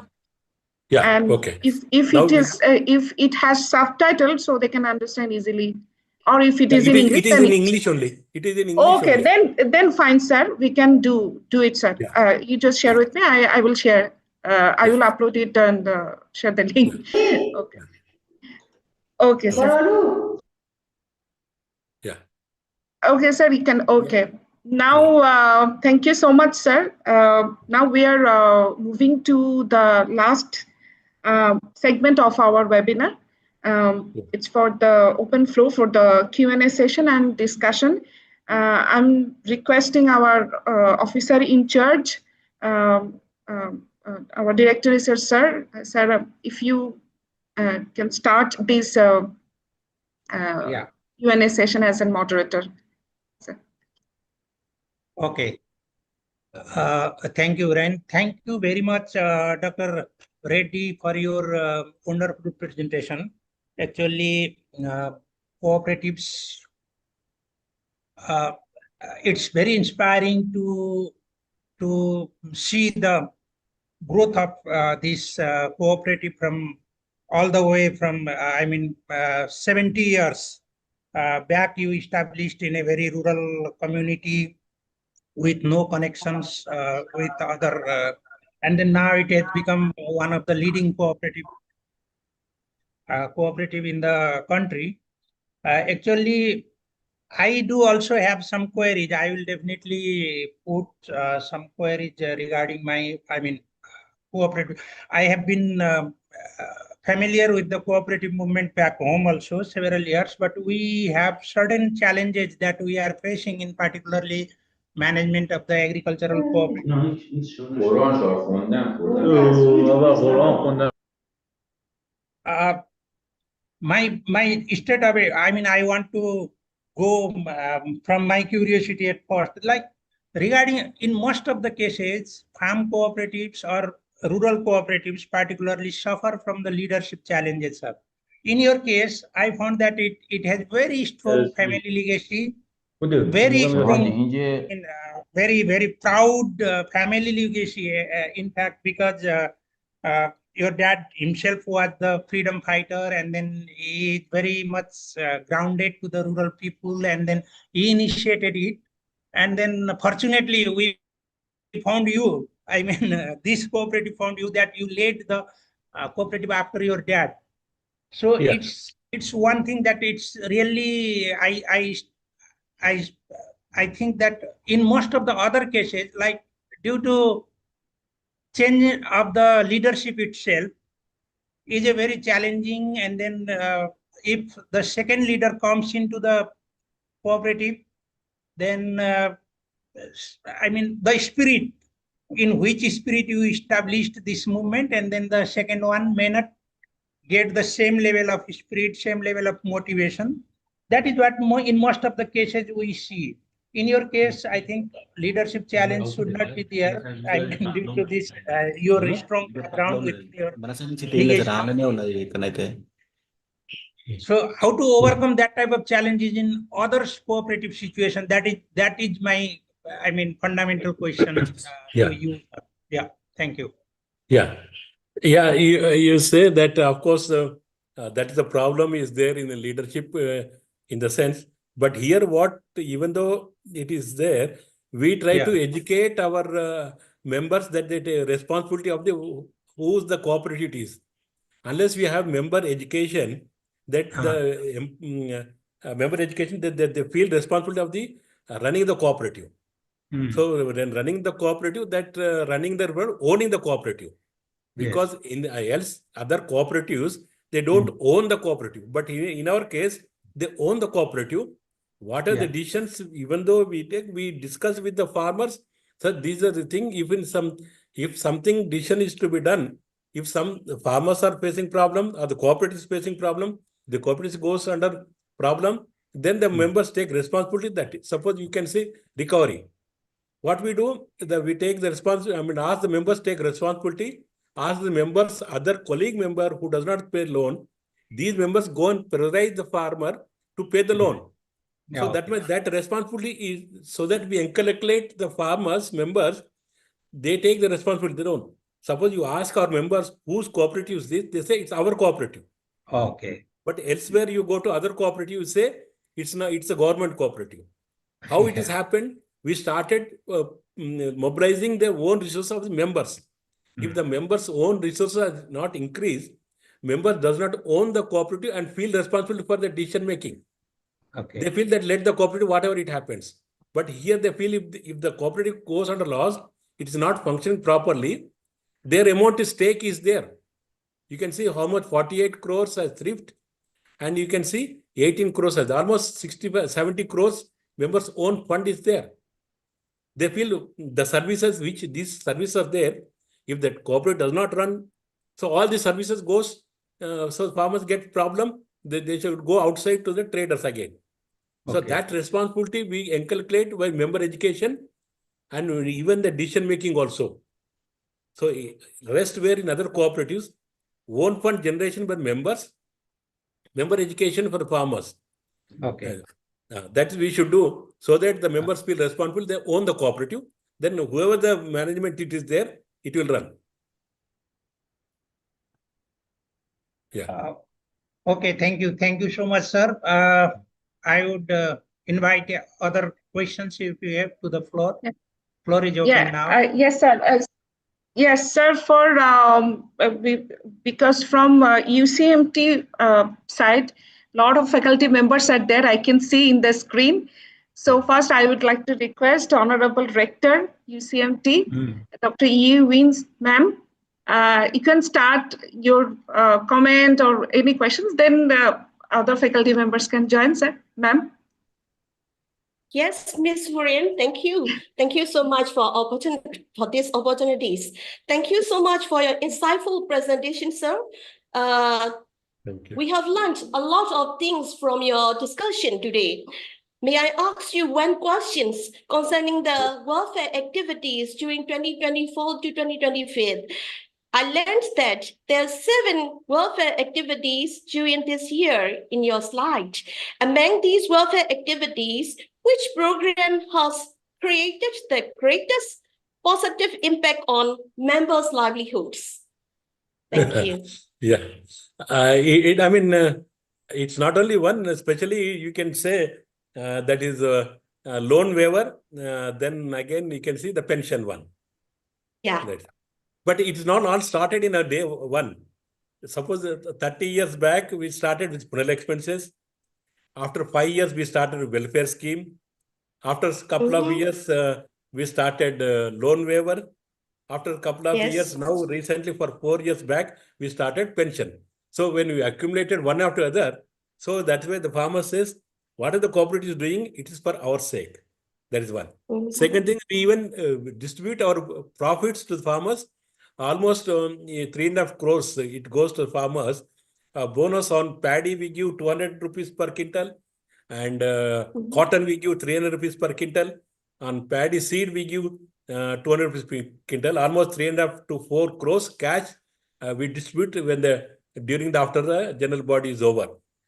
Speaker 1: Yeah.
Speaker 3: And
Speaker 1: Okay.
Speaker 3: if
Speaker 1: Now
Speaker 3: it is if it has subtitles, so they can understand easily. Or if it is
Speaker 1: it
Speaker 3: in
Speaker 1: is,
Speaker 3: English,
Speaker 1: it is in English only. It is in English
Speaker 3: okay,
Speaker 1: only.
Speaker 3: then fine, sir. We can do it, sir.
Speaker 1: Yeah.
Speaker 3: You just share with me. I will share. I will upload it and share the link. Okay. Okay, sir.
Speaker 1: Yeah.
Speaker 3: Okay, sir. You can. Okay. Now, thank you so much, sir. Now we are moving to the last segment of our webinar. It's for the open floor for the Q&A session and discussion. I'm requesting our officer in charge, our director is sir. Sir, if you can start this Q&A session as a moderator. Sir.
Speaker 6: Okay. Thank you, Ren. Thank you very much, Dr. Reddy, for your wonderful presentation. Actually, cooperatives, it's very inspiring to see the growth of this cooperative from all the way from, 70 years back. You established in a very rural community with no connections with other, and then now it has become one of the leading cooperative in the country. Actually, I do also have some queries. I will definitely put some queries regarding my, cooperative. I have been familiar with the cooperative movement back home also several years, but we have certain challenges that we are facing, in particularly management of the agricultural cooperative. My state of it, I want to go from my curiosity at first, like regarding in most of the cases, farm cooperatives or rural cooperatives particularly suffer from the leadership challenges, sir. In your case, I found that it has very strong family legacy, very strong, very, very proud family legacy. In fact, because your dad himself was the freedom fighter, and then he is very much grounded to the rural people, and then he initiated it. And then fortunately, we found you. This cooperative found you, that you led the cooperative after your dad. So
Speaker 1: Yeah.
Speaker 6: it's one thing that it's really I think that in most of the other cases, like due to change of the leadership itself, is a very challenging. And then if the second leader comes into the cooperative, then I mean the spirit, in which spirit you established this movement, and then the second one may not get the same level of spirit, same level of motivation. That is what in most of the cases we see. In your case, I think leadership challenge should not be there. I mean, due to this, your strong background with your lineage. So, how to overcome that type of challenges in others' cooperative situation? That is my, I mean, fundamental question to you. Yeah, thank you.
Speaker 1: Yeah. Yeah, you say that, of course, that is the problem is there in the leadership in the sense. But here, even though it is there, we try to educate our members that the responsibility of who's the cooperative is. Unless we have member education, that the member education, that they feel responsibility of the running the cooperative. So when running the cooperative, that running the owning the cooperative. Because in else other cooperatives, they don't own the cooperative, but in our case they own the cooperative. What are the decisions? Even though we discuss with the farmers. So these are the thing. If something decision is to be done, if some farmers are facing problem or the cooperative is facing problem, the cooperative goes under problem. Then the members take responsibility. That suppose you can say recovery. What we do, we take the responsibility. I mean, ask the members take responsibility. Ask the members, other colleague member who does not pay loan, these members go and prioritize the farmer to pay the loan. So that responsibility is so that we inculcate the farmers, members, they take the responsibility their own. Suppose you ask our members whose cooperative is this, they say it's our cooperative.
Speaker 6: Okay.
Speaker 1: But elsewhere you go to other cooperative, you say it's a government cooperative. How it has happened? We started mobilizing their own resources of the members. If the members' own resources are not increased, member does not own the cooperative and feel responsible for the decision making.
Speaker 6: Okay.
Speaker 1: They feel that let the cooperative, whatever it happens. But here they feel if the cooperative goes under loss, it is not functioning properly, their amount stake is there. You can see how much 48 crores as thrift, and you can see 18 crores as almost 70 crores members' own fund is there. They feel the services which these services are there, if that cooperative does not run, so all the services goes, so farmers get problem, they should go outside to the traders again. So that responsibility we inculcate by member education and even the decision making also. So rest where in other cooperatives, own fund generation by members, member education for the farmers.
Speaker 6: Okay.
Speaker 1: That we should do so that the members feel responsible, they own the cooperative, then whoever the management it is there, it will run. Yeah.
Speaker 6: Okay, thank you. Thank you so much, sir. I would invite other questions if you have to the floor. Floor is open now.
Speaker 3: Yes, sir. Yes, sir. For because from UCMT side, a lot of faculty members are there. I can see in the screen. So first, I would like to request Honorable Rector UCMT, Dr. E. Wins, ma'am. You can start your comment or any questions. Then other faculty members can join, sir, ma'am.
Speaker 9: Yes, Ms. Hurian, thank you. Thank you so much for these opportunities. Thank you so much for your insightful presentation, sir.
Speaker 1: Thank you.
Speaker 9: We have learned a lot of things from your discussion today. May I ask you one question concerning the welfare activities during 2024 to 2025? I learned that there are 7 welfare activities during this year in your slide. Among these welfare activities, which program has created the greatest positive impact on members' livelihoods? Thank you.
Speaker 1: Yeah. I mean, it's not only one, especially you can say that is loan waiver. Then again, you can see the pension one.
Speaker 9: Yeah.
Speaker 1: But it's not all started in a day one. Suppose 30 years back, we started with funeral expenses. After 5 years, we started a welfare scheme. After a couple of years, we started loan waiver. After a couple of
Speaker 9: Yes.
Speaker 1: years, now recently for 4 years back, we started pension. So when we accumulated one after other, so that's why the farmer says, what are the cooperatives doing? It is for our sake. That is one. Second thing, we even distribute our profits to the farmers. Almost 3.5 crores, it goes to the farmers. Bonus on paddy, we give 200 rupees per quintal. And cotton, we give 300 rupees per quintal. On paddy seed, we give 200 rupees per quintal. Almost 3.5 to 4 crores cash we distribute during after the general body is over.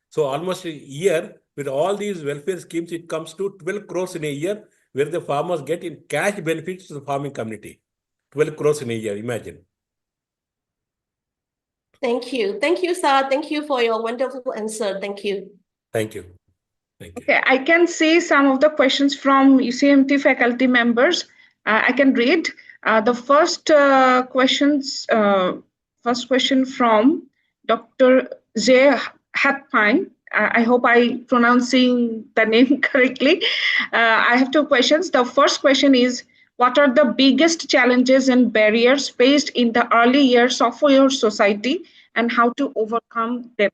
Speaker 1: So almost a year with all these welfare schemes, it comes to 12 crores in a year where the farmers get in cash benefits to the farming community. 12 crores in a year, imagine.
Speaker 9: Thank you. Thank you, sir. Thank you for your wonderful answer. Thank you.
Speaker 1: Thank you. Thank you.
Speaker 3: Okay, I can see some of the questions from UCMT faculty members. I can read the first question from Dr. J. Hatpine. I hope I pronouncing the name correctly. I have two questions. The first question is, what are the biggest challenges and barriers faced in the early years of your society and how to overcome them?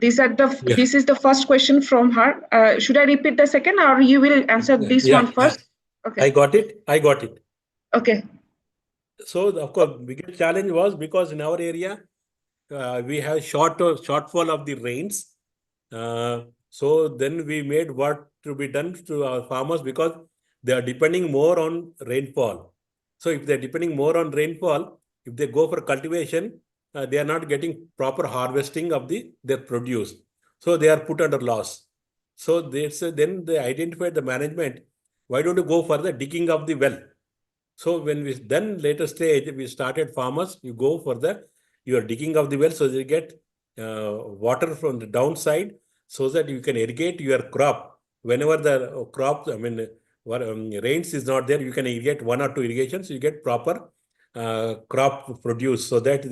Speaker 3: This is the first question from her. Should I repeat the second or you will answer this one first? Okay.
Speaker 1: I got it.
Speaker 3: Okay.
Speaker 1: So of course, biggest challenge was because in our area, we have shortfall of the rains. So then we made what to be done to our farmers because they are depending more on rainfall. So if they're depending more on rainfall, if they go for cultivation, they are not getting proper harvesting of their produce. So they are put under loss. So then they identified the management. Why don't you go for the digging of the well? So when we then later stage, we started farmers, you go for your digging of the well so they get water from the downside so that you can irrigate your crop. Whenever the crop, rains is not there, you can irrigate 1 or 2 irrigations, you get proper crop produce so that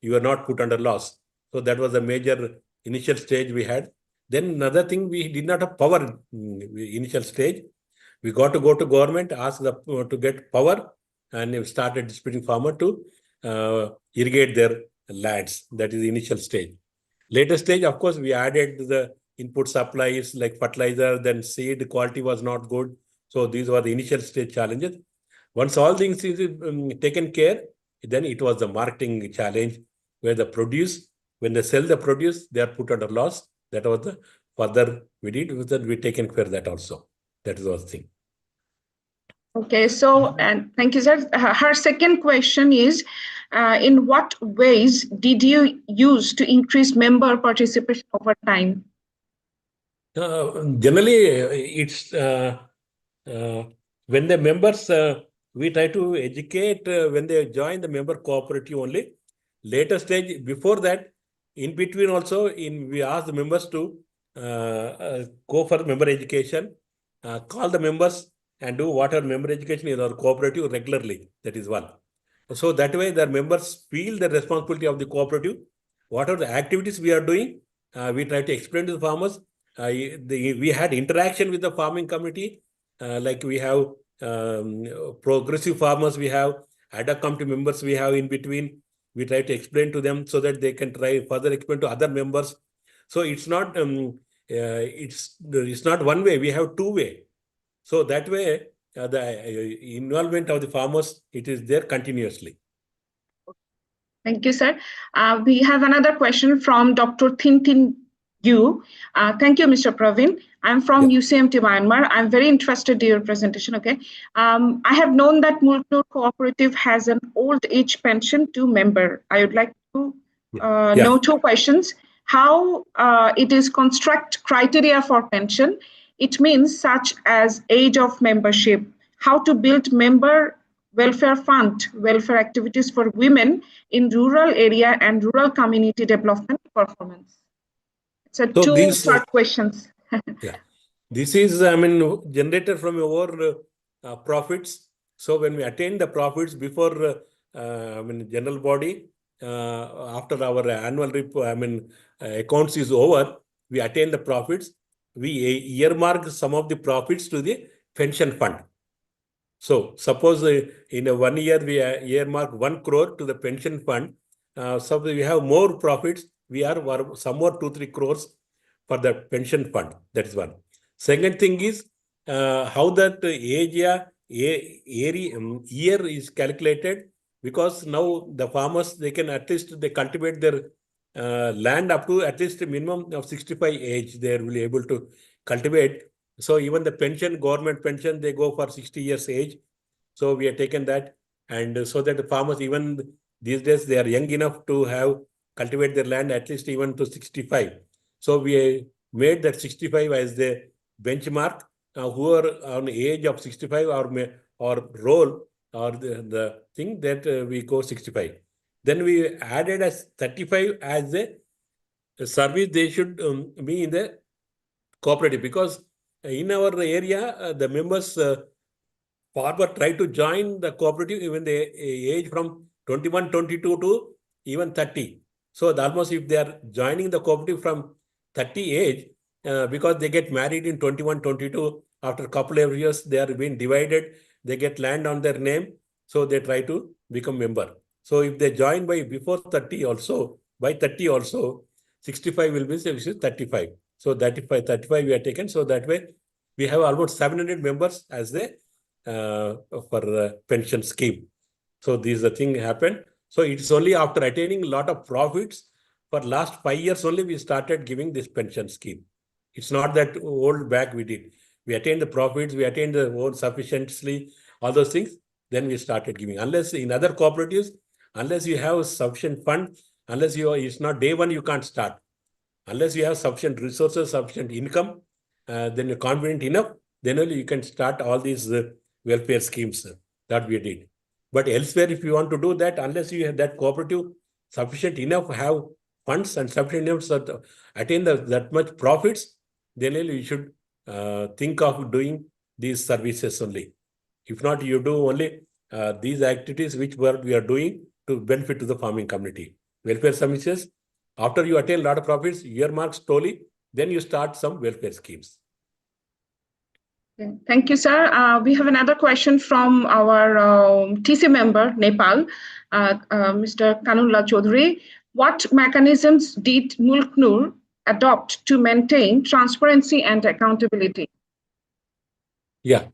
Speaker 1: you are not put under loss. So that was a major initial stage we had. Then another thing, we did not have power initial stage. We got to go to government, ask to get power, and we started distributing farmer to irrigate their lands. That is the initial stage. Later stage, of course, we added the input supplies like fertilizer, then seed quality was not good. So these were the initial stage challenges. Once all things is taken care, then it was the marketing challenge where when they sell the produce, they are put under loss. That was the further we did, we taken care of that also. That is the thing.
Speaker 3: Okay, so and thank you, sir. Her second question is, in what ways did you use to increase member participation over time?
Speaker 1: Generally, it's when the members, we try to educate when they join the member cooperative only. Later stage, before that, in between also, we ask the members to go for member education, call the members and do whatever member education in our cooperative regularly. That is one. So that way the members feel the responsibility of the cooperative. What are the activities we are doing? We try to explain to the farmers. We had interaction with the farming community. Like we have progressive farmers, we have ad hoc committee members we have in between. We try to explain to them so that they can try further explain to other members. So it's not it's not one way. We have two way. So that way, the involvement of the farmers, it is there continuously.
Speaker 3: Thank you, sir. We have another question from Dr. Thanlyin. Thank you, Mr. Praveen. I'm from UCMT, Myanmar. I'm very interested in your presentation. Okay. I have known that Mulkanoor Cooperative has an old age pension to member. I would like to know two questions. How it is construct criteria for pension. It means such as age of membership, how to build member welfare fund, welfare activities for women in rural area and rural community development performance. So two short questions.
Speaker 1: This is, generated from our profits. So when we attain the profits before, general body, after our annual accounts is over, we attain the profits. We earmark some of the profits to the pension fund. So suppose in a 1 year we earmark 1 crore to the pension fund. So we have more profits. We are somewhere 2-3 crores for the pension fund. That is one. Second thing is how that year is calculated, because now the farmers, they can at least they cultivate their land up to at least a minimum of 65 age. They will be able to cultivate. So even the pension, government pension, they go for 60 years age. So we have taken that, and so that the farmers, even these days, they are young enough to have cultivate their land at least even to 65. So we made that 65 as the benchmark. Who are on age of 65 or role or the thing that we go 65. Then we added as 35 as a service they should be in the cooperative, because in our area the members farmer try to join the cooperative even the age from 21, 22 to even 30. So almost if they are joining the cooperative from 30 age, because they get married in 21, 22, after a couple of years, they are being divided, they get land on their name, so they try to become member. So if they join by before 30 also, by 30 also, 65 will be 35. So 35 we are taken. So that way, we have almost 700 members as the for pension scheme. So this the thing happened. So it's only after attaining a lot of profits for last 5 years only we started giving this pension scheme. It's not that old back we did. We attained the profits, we attained the own sufficiently, all those things. Then we started giving. Unless in other cooperatives, unless you have sufficient fund, unless it's not day one, you can't start. Unless you have sufficient resources, sufficient income, then you're confident enough, then only you can start all these welfare schemes that we did. But elsewhere, if you want to do that, unless you have that cooperative sufficient enough, have funds and sufficient enough to attain that much profits, then only you should think of doing these services only. If not, you do only these activities which we are doing to benefit to the farming community. Welfare services, after you attain a lot of profits, earmark slowly, then you start some welfare schemes.
Speaker 3: Thank you, sir. We have another question from our TC member, Nepal, Mr. Kanullah Chaudhary. What mechanisms did Mulkanoor adopt to maintain transparency and accountability?
Speaker 1: Yeah.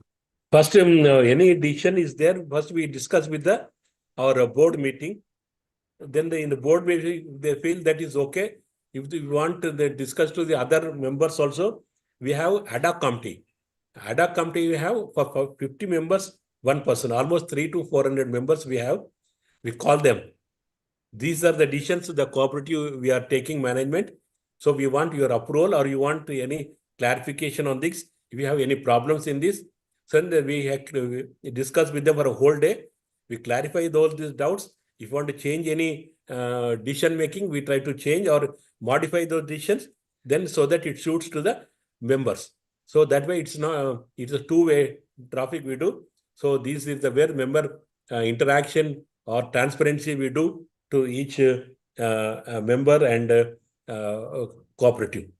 Speaker 1: First, any decision is there. First, we discuss with our board meeting. Then in the board meeting, they feel that is okay. If we want to discuss to the other members also, we have ad hoc committee. Ad hoc committee we have for 50 members, one person, almost 300 to 400 members we have. We call them. These are the decisions the cooperative we are taking management. So we want your approval or you want any clarification on this. If you have any problems in this, so then we have to discuss with them for a whole day. We clarify these doubts. If you want to change any decision making, we try to change or modify those decisions, then so that it suits to the members. So that way it's not it's a two-way traffic we do. So this is the where member interaction or transparency we do to each member and cooperative.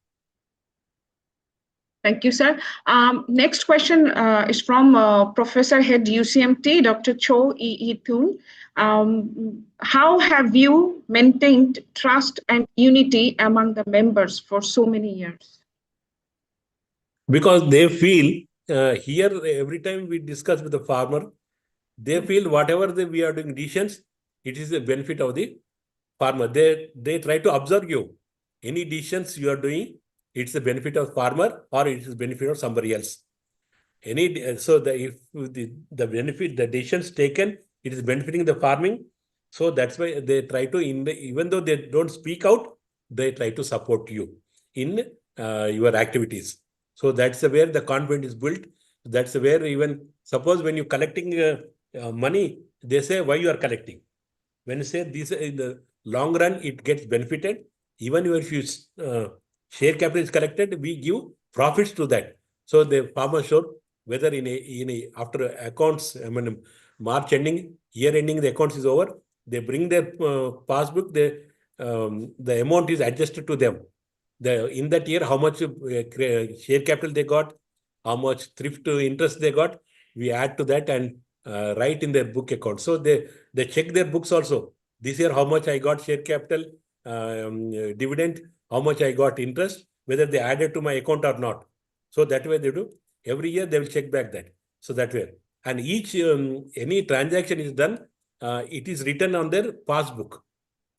Speaker 3: Thank you, sir. Next question is from Professor Head UCMT, Dr. Cho E. Thun. How have you maintained trust and unity among the members for so many years?
Speaker 1: Because they feel here every time we discuss with the farmer, they feel whatever we are doing decisions, it is the benefit of the farmer. They try to observe you. Any decisions you are doing, it's the benefit of farmer or it is the benefit of somebody else. So if the benefit, the decisions taken, it is benefiting the farming. So that's why they try to, even though they don't speak out, they try to support you in your activities. So that's where the confidence is built. That's where even suppose when you're collecting money, they say why you are collecting. When you say this in the long run, it gets benefited. Even if you share capital is collected, we give profits to that. So the farmer should, whether after accounts, March ending, year ending, the accounts is over, they bring their passbook, the amount is adjusted to them. In that year, how much share capital they got, how much thrift interest they got, we add to that and write in their book account. So they check their books also. This year, how much I got share capital, dividend, how much I got interest, whether they added to my account or not. So that way they do. Every year they will check back that. So that way. And each, any transaction is done, it is written on their passbook.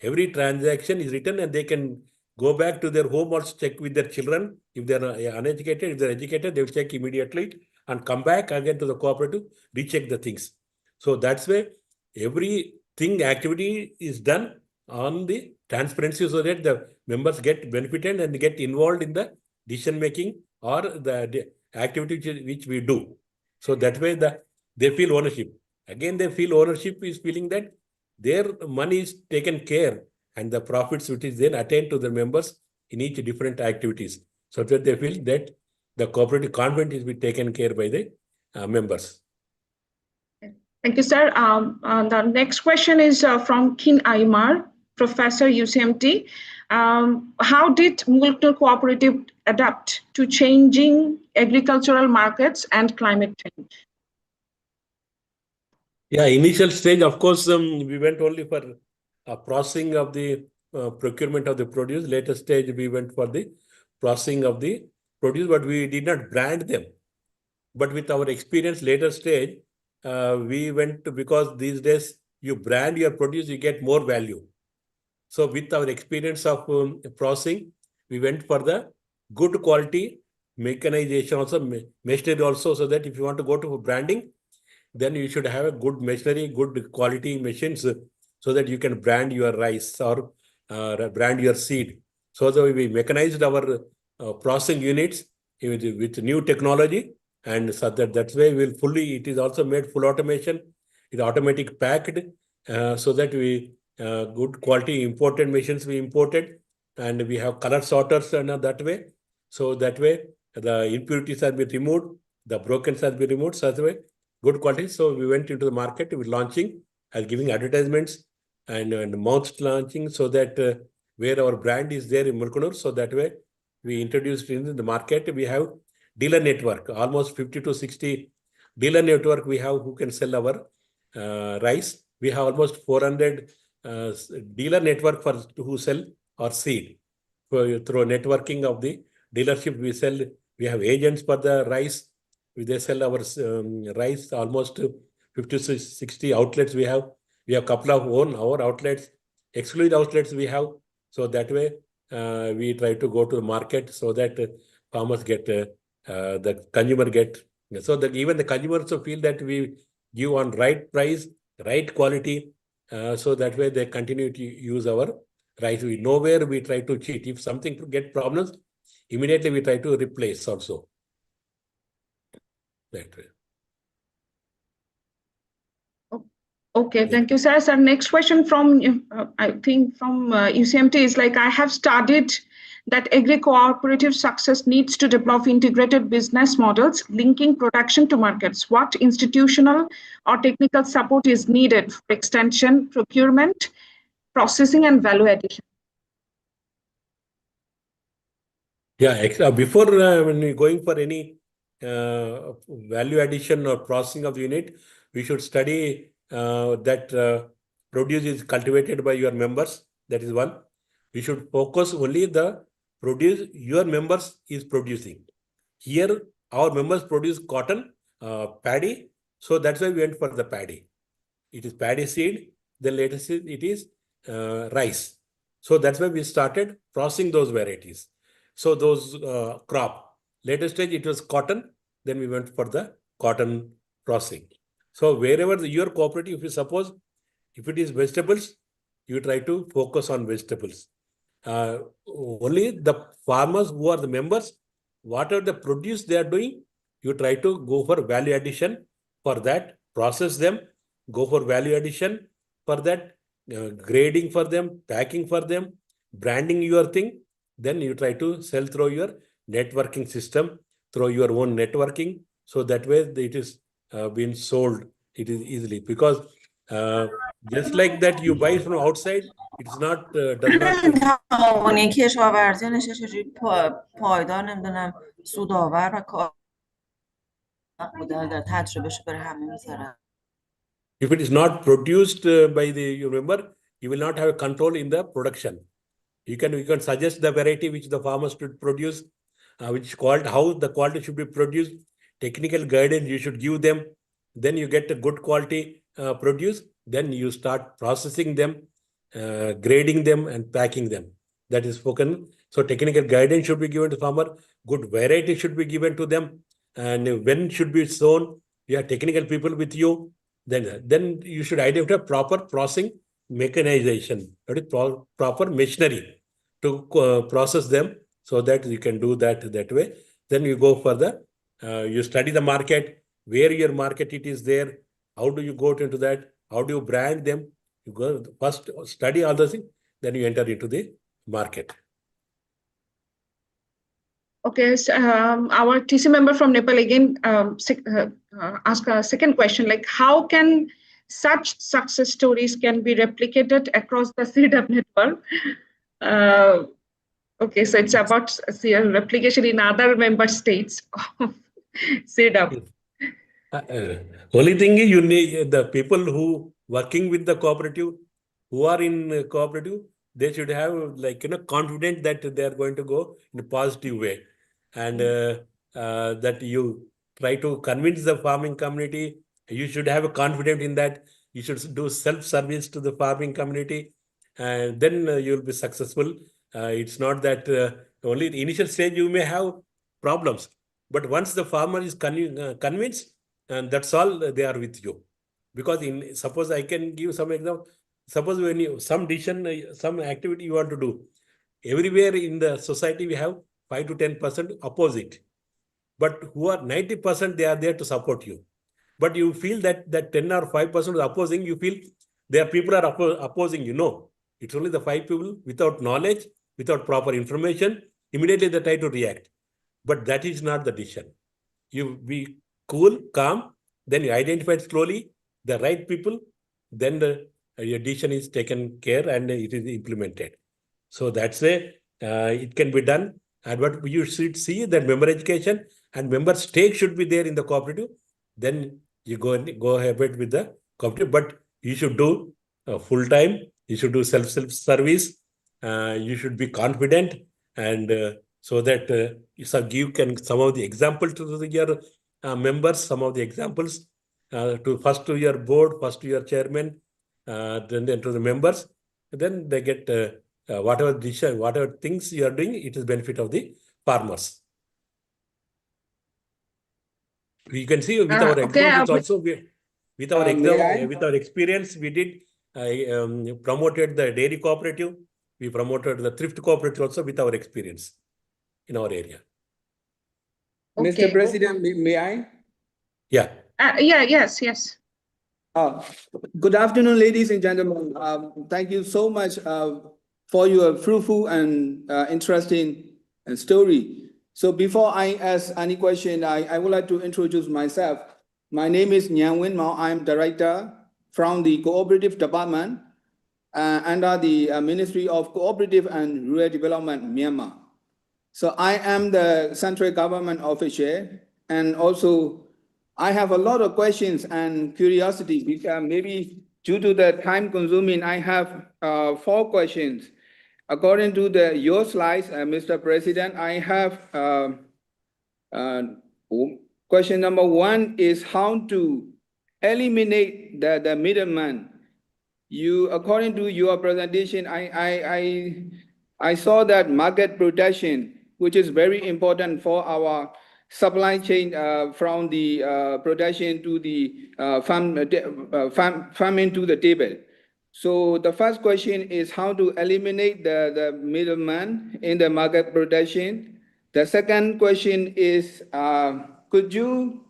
Speaker 1: Every transaction is written and they can go back to their home or check with their children. If they're uneducated, if they're educated, they will check immediately and come back again to the cooperative, recheck the things. So that's why everything activity is done on the transparency so that the members get benefited and get involved in the decision making or the activity which we do. So that way they feel ownership. Again, they feel ownership is feeling that their money is taken care and the profits which is then attained to the members in each different activities. So that they feel that the cooperative convent is being taken care by the members.
Speaker 3: Thank you, sir. The next question is from Kin Aymar, Professor UCMT. How did Mulkanoor Cooperative adapt to changing agricultural markets and climate change?
Speaker 1: Yeah, initial stage, of course, we went only for processing of the procurement of the produce. Later stage, we went for the processing of the produce, but we did not brand them. But with our experience, later stage, we went to, because these days you brand your produce, you get more value. So with our experience of processing, we went for the good quality mechanization also, machinery also, so that if you want to go to branding, then you should have a good machinery, good quality machines, so that you can brand your rice or brand your seed. So that we mechanized our processing units with new technology, and so that's why we'll fully, it is also made full automation, it's automatic packed, so that we good quality imported machines we imported, and we have color sorters and that way. So that way the impurities have been removed, the brokens have been removed, so that way good quality. So we went into the market with launching and giving advertisements and mouth launching, so that where our brand is there in Mulkanoor, so that way we introduced in the market. We have dealer network, almost 50 to 60 dealer network we have who can sell our rice. We have almost 400 dealer network for who sell our seed. So through networking of the dealership, we sell. We have agents for the rice. They sell our rice. Almost 50 to 60 outlets we have. We have a couple of our outlets, exclusive outlets we have. So that way we try to go to the market so that farmers get, the consumer get. So that even the consumer also feel that we give on right price, right quality. So that way they continue to use our rice. We know where we try to cheat. If something get problems, immediately we try to replace also. That way.
Speaker 3: Okay, thank you, sir. So next question from, I think from UCMT is like, I have studied that agri-cooperative success needs to develop integrated business models linking production to markets. What institutional or technical support is needed for extension, procurement, processing, and value addition?
Speaker 1: Yeah, before when we're going for any value addition or processing of the unit, we should study that produce is cultivated by your members. That is one. We should focus only the produce your members is producing. Here, our members produce cotton, paddy. So that's why we went for the paddy. It is paddy seed. Then later it is rice. So that's why we started processing those varieties. So those crop. Later stage, it was cotton. Then we went for the cotton processing. So wherever your cooperative, if you suppose, if it is vegetables, you try to focus on vegetables. Only the farmers who are the members, whatever the produce they are doing, you try to go for value addition. For that, process them, go for value addition. For that, grading for them, packing for them, branding your thing. Then you try to sell through your networking system, through your own networking. So that way it is being sold. It is easily, because just like that you buy from outside, it's not does not.
Speaker 10: تعاونی کشاورزی چجوری پایدار نمیدونم سودآور و
Speaker 1: If it is not produced by the, you remember, you will not have control in the production. You can suggest the variety which the farmers should produce, which quality, how the quality should be produced, technical guidance you should give them. Then you get a good quality produce. Then you start processing them, grading them, and packing them. That is spoken. So technical guidance should be given to farmer. Good variety should be given to them, and when should be sown. You have technical people with you. Then you should identify proper processing mechanization, that is proper machinery to process them, so that you can do that way. Then you go further. You study the market, where your market it is there. How do you go into that? How do you brand them? You go first study all those things, then you enter into the market.
Speaker 3: Okay, so, our TC member from Nepal again ask a second question, like how can such success stories can be replicated across the CIRDAP network? Okay, so it's about replication in other member states of CIRDAP.
Speaker 1: Only thing is you need the people who working with the cooperative, who are in cooperative, they should have confident that they are going to go in a positive way, and that you try to convince the farming community. You should have a confidence in that. You should do self-service to the farming community, and then you will be successful. It's not that only the initial stage you may have problems, but once the farmer is convinced, and that's all, they are with you. Because suppose I can give some example. Suppose when you some decision, some activity you want to do, everywhere in the society we have 5 to 10% opposite, but who are 90% they are there to support you. But you feel that 10 or 5% is opposing. You feel their people are opposing. It's only the 5 people without knowledge, without proper information. Immediately they try to react, but that is not the decision. You be cool, calm, then you identify slowly the right people, then your decision is taken care and it is implemented. So that's way it can be done. And but you should see that member education and member stake should be there in the cooperative. Then you go ahead with the cooperative, but you should do full time. You should do self-service. You should be confident, and so that you can some of the example to your members, some of the examples first to your board, first to your chairman, then to the members. Then they get whatever things you are doing, it is benefit of the farmers. You can see with our examples also. With our experience, we did promoted the dairy cooperative. We promoted the thrift cooperative also with our experience in our area.
Speaker 10: Mr. President, may I?
Speaker 1: Yeah.
Speaker 3: Yes.
Speaker 10: Good afternoon, ladies and gentlemen. Thank you so much for your fruitful and interesting story. So before I ask any question, I would like to introduce myself. My name is Nyan Win Mao. I'm director from the Cooperative Department under the Ministry of Cooperative and Rural Development, Myanmar. So I am the central government official, and also I have a lot of questions and curiosity, because maybe due to the time consuming, I have 4 questions. According to your slides, Mr. President, I have question number 1 is how to eliminate the middleman. According to your presentation, I saw that market protection, which is very important for our supply chain from the production to the farming to the table. So the first question is how to eliminate the middleman in the market protection. The second question is, could you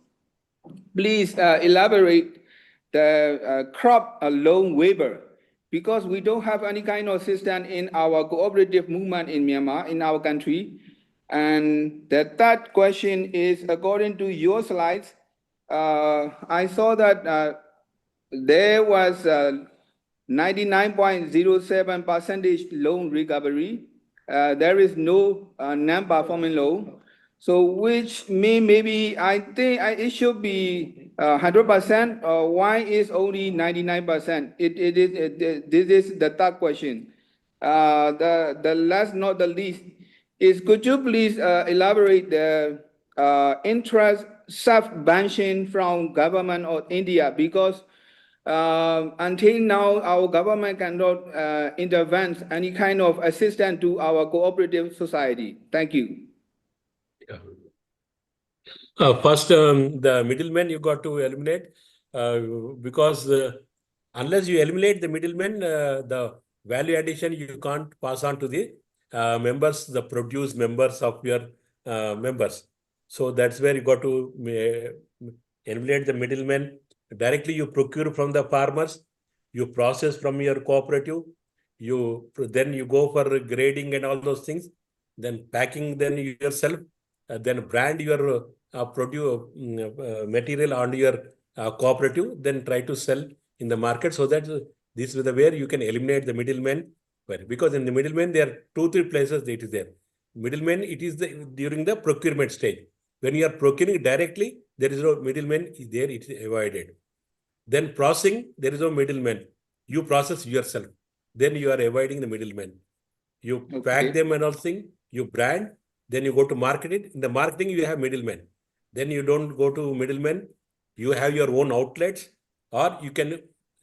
Speaker 10: please elaborate the crop loan waiver? Because we don't have any kind of system in our cooperative movement in Myanmar, in our country. And the third question is, according to your slides, I saw that there was 99.07% loan recovery. There is no non-performing loan. So which mean maybe I think it should be 100%. Why is only 99%? This is the third question. The last not the least is could you please elaborate the interest subvention from government of India, because until now our government cannot intervene any kind of assistance to our cooperative society. Thank you.
Speaker 1: Yeah. First, the middleman you got to eliminate because unless you eliminate the middleman, the value addition you can't pass on to the members, the produce members of your members. So that's where you got to eliminate the middleman. Directly you procure from the farmers, you process from your cooperative, then you go for grading and all those things, then packing then yourself, then brand your produce material on your cooperative, then try to sell in the market. So that this is the where you can eliminate the middleman. Because in the middleman there are 2-3 places that it is there. Middleman, it is during the procurement stage. When you are procuring directly, there is no middleman there, it is avoided. Then processing, there is no middleman. You process yourself. Then you are avoiding the middleman. You pack them and all things, you brand, then you go to market it. In the marketing, you have middlemen. Then you don't go to middlemen. You have your own outlets, or you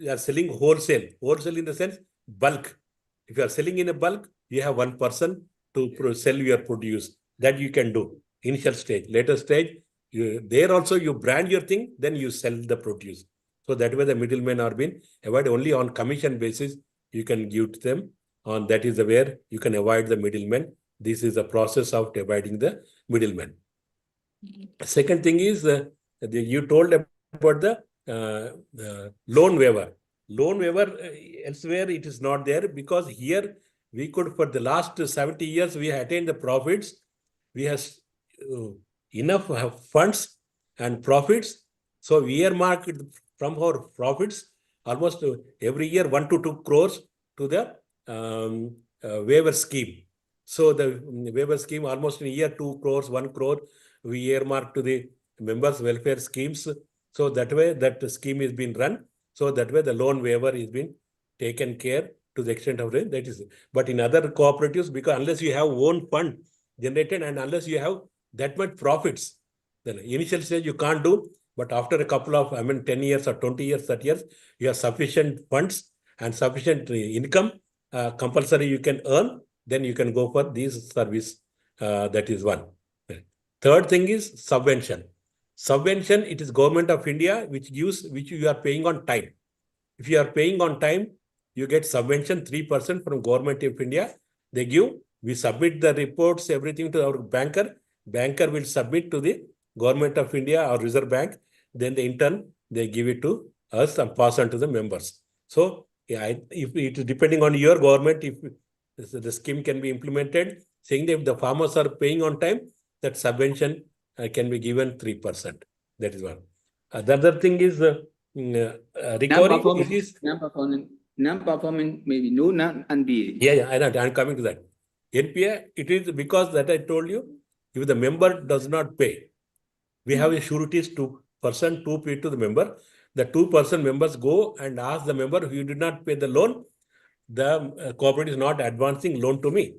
Speaker 1: are selling wholesale. Wholesale in the sense bulk. If you are selling in a bulk, you have one person to sell your produce. That you can do. Initial stage. Later stage, there also you brand your thing, then you sell the produce. So that way the middlemen are being avoided. Only on commission basis you can give to them. On that is where you can avoid the middlemen. This is the process of avoiding the middlemen. Second thing is you told about the loan waiver. Loan waiver elsewhere it is not there, because here we could, for the last 70 years we attained the profits. We have enough funds and profits. So we earmark from our profits almost every year 1 to 2 crores to the waiver scheme. So the waiver scheme almost in a year 2 crores, 1 crore we earmark to the members' welfare schemes. So that way that scheme is being run. So that way the loan waiver is being taken care to the extent of that is. But in other cooperatives, because unless you have own fund generated and unless you have that much profits, then initial stage you can't do. But after a couple of 10 years or 20 years, 30 years, you have sufficient funds and sufficient income, compulsory you can earn, then you can go for this service. That is one. Third thing is subvention. Subvention, it is Government of India which you are paying on time. If you are paying on time, you get subvention 3% from Government of India. They give, we submit the reports, everything to our banker. Banker will submit to the Government of India or Reserve Bank. Then in turn, they give it to us and pass on to the members. So if it is depending on your government, if the scheme can be implemented, saying that if the farmers are paying on time, that subvention can be given 3%. That is one. The other thing is recovery.
Speaker 10: Non-performing maybe no non-NPA.
Speaker 1: Yeah, I'm coming to that. NPA, it is because that I told you, if the member does not pay, we have a sureties 2% to pay to the member. The 2% members go and ask the member, who did not pay the loan, the cooperative is not advancing loan to me.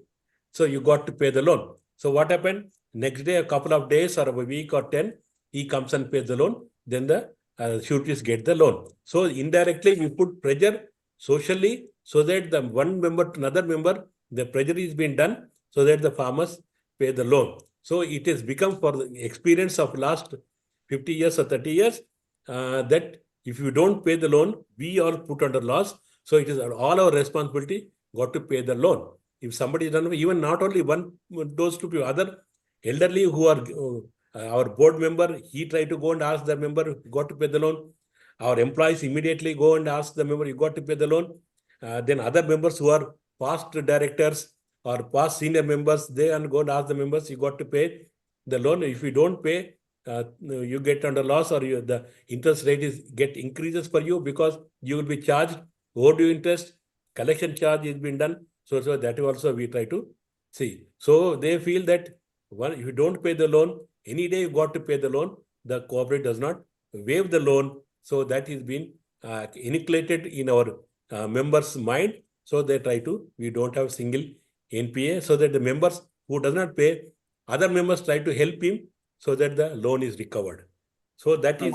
Speaker 1: So you got to pay the loan. So what happened? Next day, a couple of days or a week or 10, he comes and pays the loan. Then the sureties get the loan. So indirectly, we put pressure socially so that the one member to another member, the pressure is being done so that the farmers pay the loan. So it has become, for the experience of last 50 years or 30 years, that if you don't pay the loan, we all put under loss. So it is all our responsibility, got to pay the loan. If somebody is done, even not only one, those two people, other elderly who are our board member, he tried to go and ask the member, got to pay the loan. Our employees immediately go and ask the member, you got to pay the loan. Then other members who are past directors or past senior members, they go and ask the members, you got to pay the loan. If you don't pay, you get under loss, or the interest rate increases for you, because you will be charged overdue interest, collection charge is being done. So that also we try to see. So they feel that If you don't pay the loan, any day you got to pay the loan, the cooperative does not waive the loan. So that is been inculcated in our members' mind. So they try to, we don't have single NPA, so that the members who does not pay, other members try to help him so that the loan is recovered. So that is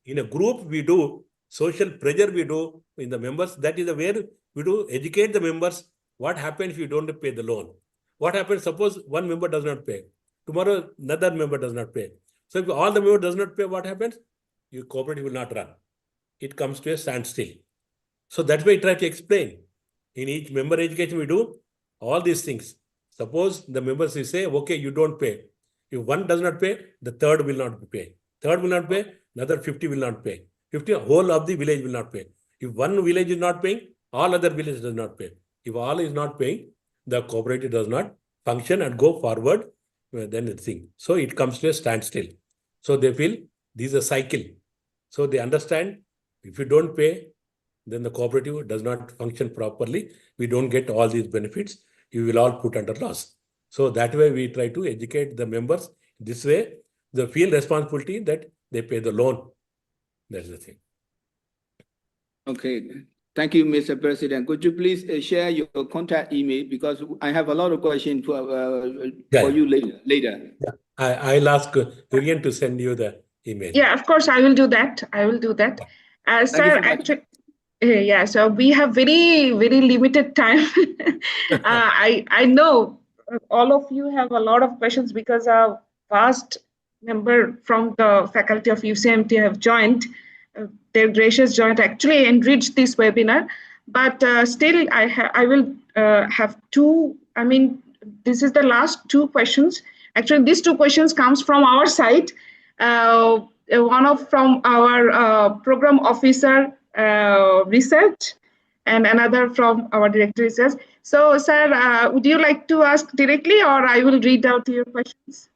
Speaker 1: in a group we do, social pressure we do in the members. That is where we do educate the members. What happens if you don't pay the loan? What happens? Suppose one member does not pay. Tomorrow another member does not pay. So if all the member does not pay, what happens? Your cooperative will not run. It comes to a standstill. So that's why I try to explain. In each member education we do all these things. Suppose the members will say, okay, you don't pay. If one does not pay, the third will not pay. Third will not pay, another 50 will not pay. 50, whole of the village will not pay. If one village is not paying, all other villages does not pay. If all is not paying, the cooperative does not function and go forward, then the thing. So it comes to a standstill. So they feel this is a cycle. So they understand if you don't pay, then the cooperative does not function properly. We don't get all these benefits. You will all put under loss. So that way we try to educate the members. This way, they feel responsibility that they pay the loan. That's the thing.
Speaker 10: Okay. Thank you, Mr. President. Could you please share your contact email, because I have a lot of questions for you later.
Speaker 1: Yeah. I'll ask Vivian to send you the email.
Speaker 3: Yeah, of course, I will do that. I will do that. Sir, actually, yeah, so we have very, very limited time. I know all of you have a lot of questions because a vast member from the faculty of UCMT have joined. Their gracious joint actually enriched this webinar, but still I will have two. I mean, this is the last two questions. Actually, these two questions comes from our side. One from our program officer research, and another from our director research. So, sir, would you like to ask directly, or I will read out your questions?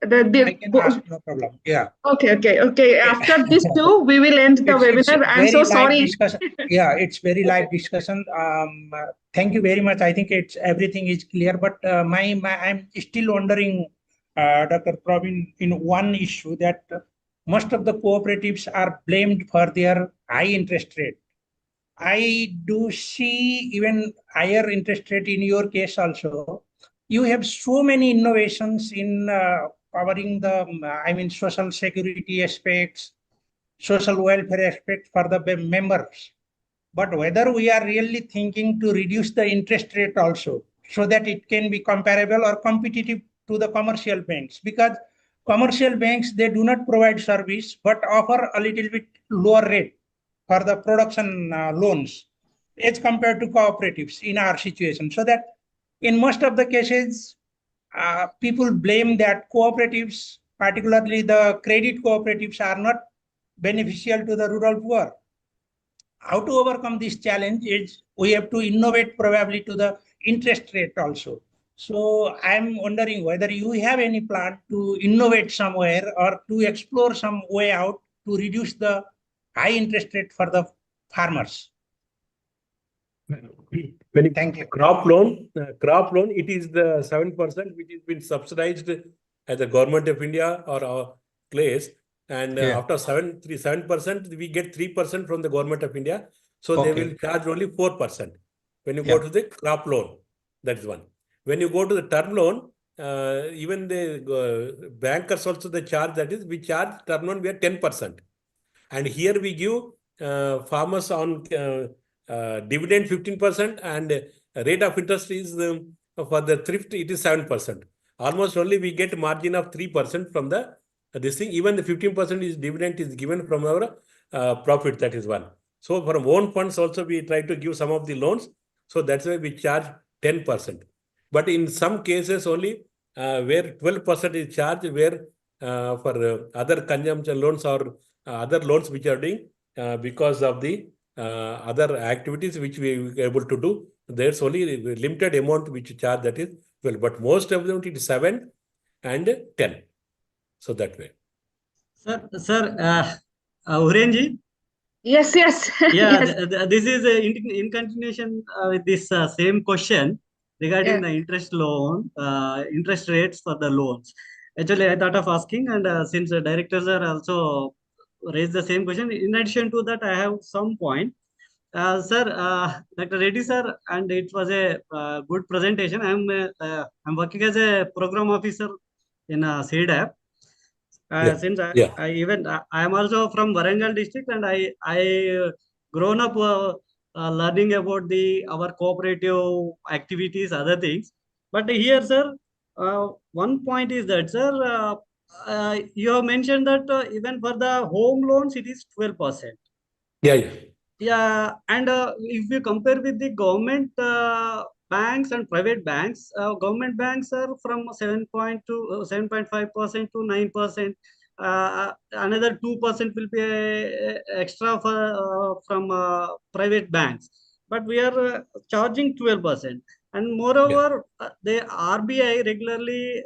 Speaker 6: I can ask, no problem. Yeah.
Speaker 3: Okay. After these two, we will end the webinar. I'm so sorry.
Speaker 6: Yeah, it's very live discussion. Thank you very much. I think everything is clear, but I'm still wondering, Dr. Praveen, in one issue that most of the cooperatives are blamed for their high interest rate. I do see even higher interest rate in your case also. You have so many innovations in covering the, social security aspects, social welfare aspects for the members. But whether we are really thinking to reduce the interest rate also, so that it can be comparable or competitive to the commercial banks, because commercial banks, they do not provide service, but offer a little bit lower rate for the production loans as compared to cooperatives in our situation. So that in most of the cases, people blame that cooperatives, particularly the credit cooperatives, are not beneficial to the rural poor. How to overcome this challenge is we have to innovate probably to the interest rate also. So I'm wondering whether you have any plan to innovate somewhere or to explore some way out to reduce the high interest rate for the farmers.
Speaker 1: Thank you. Crop loan, it is the 7% which has been subsidized at the government of India or our place. And after 7%, we get 3% from the government of India. So they will charge only 4% when you go to the crop loan. That is one. When you go to the term loan, even the bankers also they charge, that is, we charge term loan, we are 10%. And here we give farmers on dividend 15%, and rate of interest is for the thrift, it is 7%. Almost only we get margin of 3% from the this thing. Even the 15% is dividend is given from our profit. That is one. So from own funds also we try to give some of the loans. So that's why we charge 10%. But in some cases only where 12% is charged, where for other consumption loans or other loans which are doing because of the other activities which we are able to do, there's only a limited amount which charge, that is 12. But most of them it is 7 and 10. So that way.
Speaker 8: Sir, Urenji?
Speaker 3: Yes.
Speaker 8: Yeah,
Speaker 3: yes.
Speaker 8: this is in continuation with this same question. regarding
Speaker 3: Yeah.
Speaker 8: the interest rates for the loans. Actually, I thought of asking, and since the directors are also raised the same question, in addition to that, I have some point. Sir, Dr. Reddy sir, and it was a good presentation. I'm working as a program officer in CIRDAP. Since I am also from Warangal district, and I grown up learning about our cooperative activities, other things. But here, sir, one point is that, sir, you have mentioned that even for the home loans, it is 12%.
Speaker 1: Yeah.
Speaker 8: Yeah, and if you compare with the government banks and private banks, government banks are from 7.5% to 9%. Another 2% will be extra from private banks, but we are charging 12%. And moreover, the RBI regularly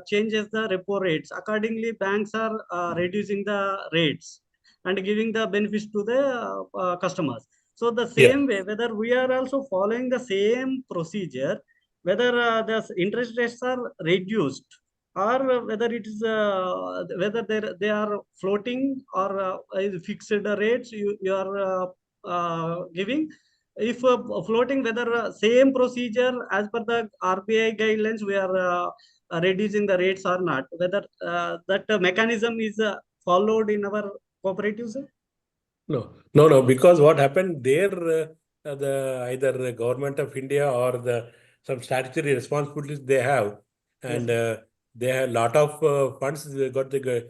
Speaker 8: changes the repo rates. Accordingly, banks are reducing the rates and giving the benefits to the customers. So the same way, whether we are also following the same procedure, whether the interest rates are reduced, or whether it is whether they are floating or fixed rates you are giving. If floating, whether same procedure as per the RBI guidelines, we are reducing the rates or not, whether that mechanism is followed in our cooperatives?
Speaker 1: No, because what happened there, either the government of India or some statutory responsibilities they have, and they have a lot of funds. They got the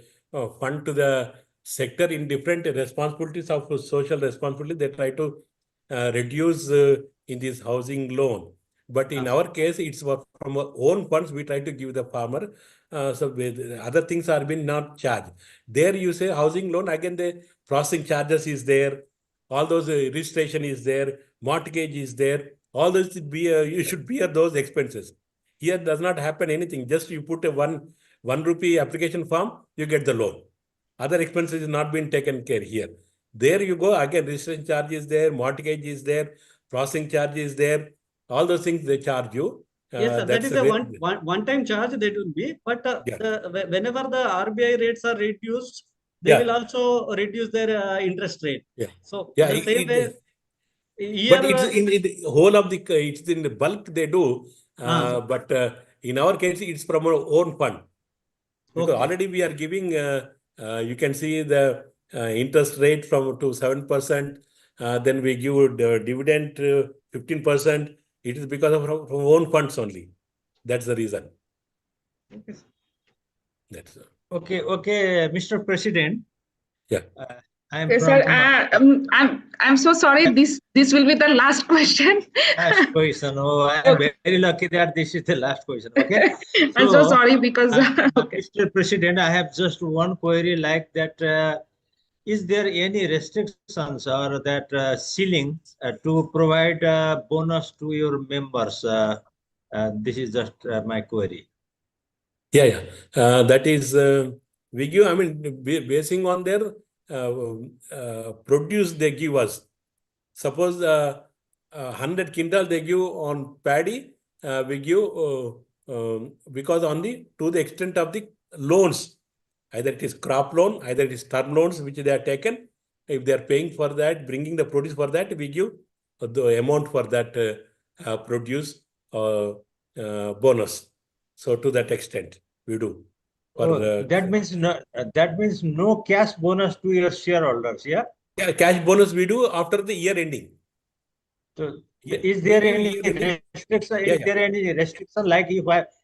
Speaker 1: fund to the sector in different responsibilities of social responsibility. They try to reduce in this housing loan. But in our case, it's from our own funds we try to give the farmer. So other things are being not charged. There you say housing loan, again the processing charges is there, all those registration is there, mortgage is there, all those you should bear those expenses. Here does not happen anything. Just you put a one rupee application form, you get the loan. Other expenses is not being taken care here. There you go, again registration charge is there, mortgage is there, processing charge is there, all those things they charge you.
Speaker 8: Yes, sir, that is a one-time charge that will be, but whenever the RBI rates are reduced, they will also reduce their interest rate. So the same way,
Speaker 1: but it's in the whole of it's in the bulk they do, but in our case it's from our own fund, because already we are giving. You can see the interest rate to 7%. Then we give dividend 15%. It is because of from own funds only. That's the reason.
Speaker 6: Okay.
Speaker 1: That's
Speaker 6: okay, Mr. President.
Speaker 1: Yeah.
Speaker 3: Sir, I'm so sorry. This will be the last question.
Speaker 6: Last question. Oh, I'm very lucky that this is the last question. Okay.
Speaker 3: I'm so sorry because
Speaker 6: Mr. President, I have just one query like that. Is there any restrictions or that ceiling to provide bonus to your members? This is just my query.
Speaker 1: Yeah. That is, we give, I mean, basing on their produce they give us. Suppose 100 quintal they give on paddy, we give because to the extent of the loans. Either it is crop loan, either it is term loans which they are taken. If they are paying for that, bringing the produce for that, we give the amount for that produce bonus. So to that extent, we do.
Speaker 6: That means no cash bonus to your shareholders, yeah?
Speaker 1: Yeah, cash bonus we do after the year ending.
Speaker 6: So is there any restriction? Is there any restriction, like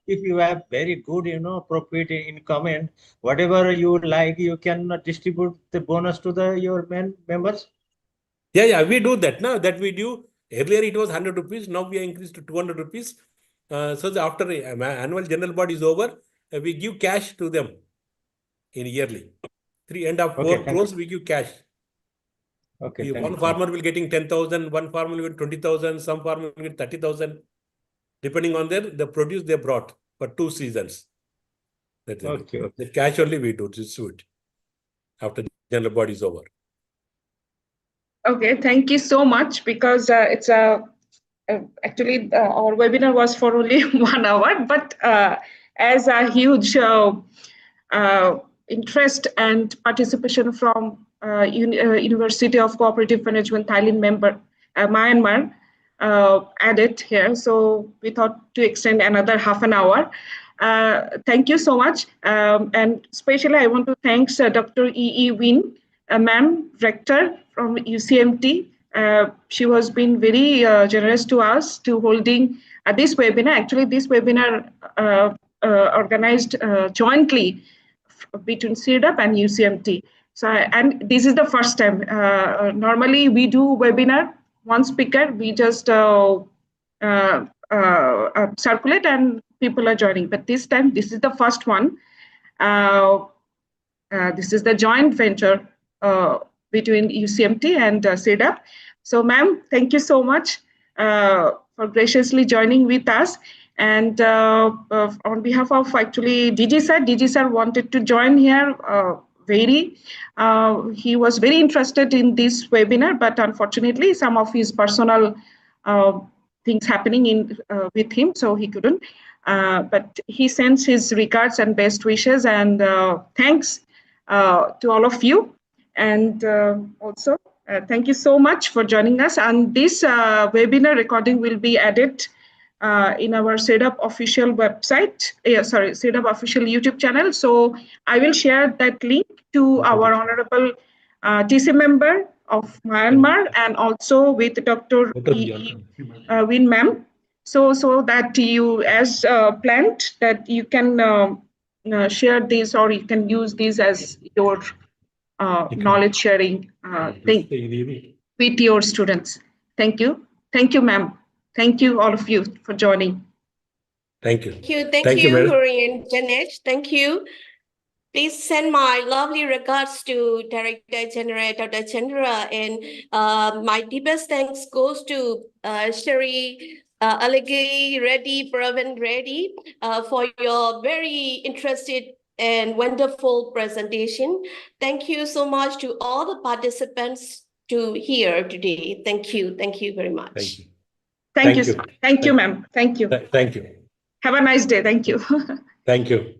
Speaker 6: if you have very good, profit income and whatever you like, you can distribute the bonus to your members?
Speaker 1: Yeah, we do that. Now that we do, earlier it was 100 rupees. Now we are increased to 200 rupees. So after annual general body is over, we give cash to them in yearly. 3.5 crores we give cash.
Speaker 6: Okay.
Speaker 1: One farmer will getting 10,000, one farmer will get 20,000, some farmer will get 30,000, depending on the produce they brought for 2 seasons.
Speaker 6: Okay.
Speaker 1: The cash only we do distribute after the general body is over.
Speaker 3: Okay, thank you so much, because it's a actually, our webinar was for only 1 hour, but as a huge interest and participation from University of Cooperative Management Thanlyin member Myanmar added here, so we thought to extend another half an hour. Thank you so much, and especially I want to thank Dr. E. Win, ma'am, rector from UCMT. She was been very generous to us to holding this webinar. Actually, this webinar organized jointly between CIRDAP and UCMT. So, and this is the first time. Normally, we do webinar, one speaker, we just circulate and people are joining. But this time, this is the first one. This is the joint venture between UCMT and CIRDAP. So, ma'am, thank you so much for graciously joining with us. And on behalf of actually DG sir wanted to join here. He was very interested in this webinar, but unfortunately, some of his personal things happening with him, so he couldn't. But he sends his regards and best wishes and thanks to all of you. And also, thank you so much for joining us. And this webinar recording will be added in our CIRDAP official website, CIRDAP official YouTube channel. So I will share that link to our honorable TC member of Myanmar and also with Dr. Win ma'am. So that you, as planned, that you can share this or you can use this as your knowledge sharing thing with your students. Thank you. Thank you, ma'am. Thank you, all of you, for joining.
Speaker 1: Thank you.
Speaker 9: Thank you, Huri and Janesh. Thank you. Please send my lovely regards to Director General Dr. Chandra, and my deepest thanks goes to Shri AligiReddy Praveen Reddy for your very interested and wonderful presentation. Thank you so much to all the participants to here today. Thank you. Thank you very much.
Speaker 3: Thank you. Thank you, ma'am. Thank you.
Speaker 1: Thank you.
Speaker 3: Have a nice day. Thank you.
Speaker 1: Thank you.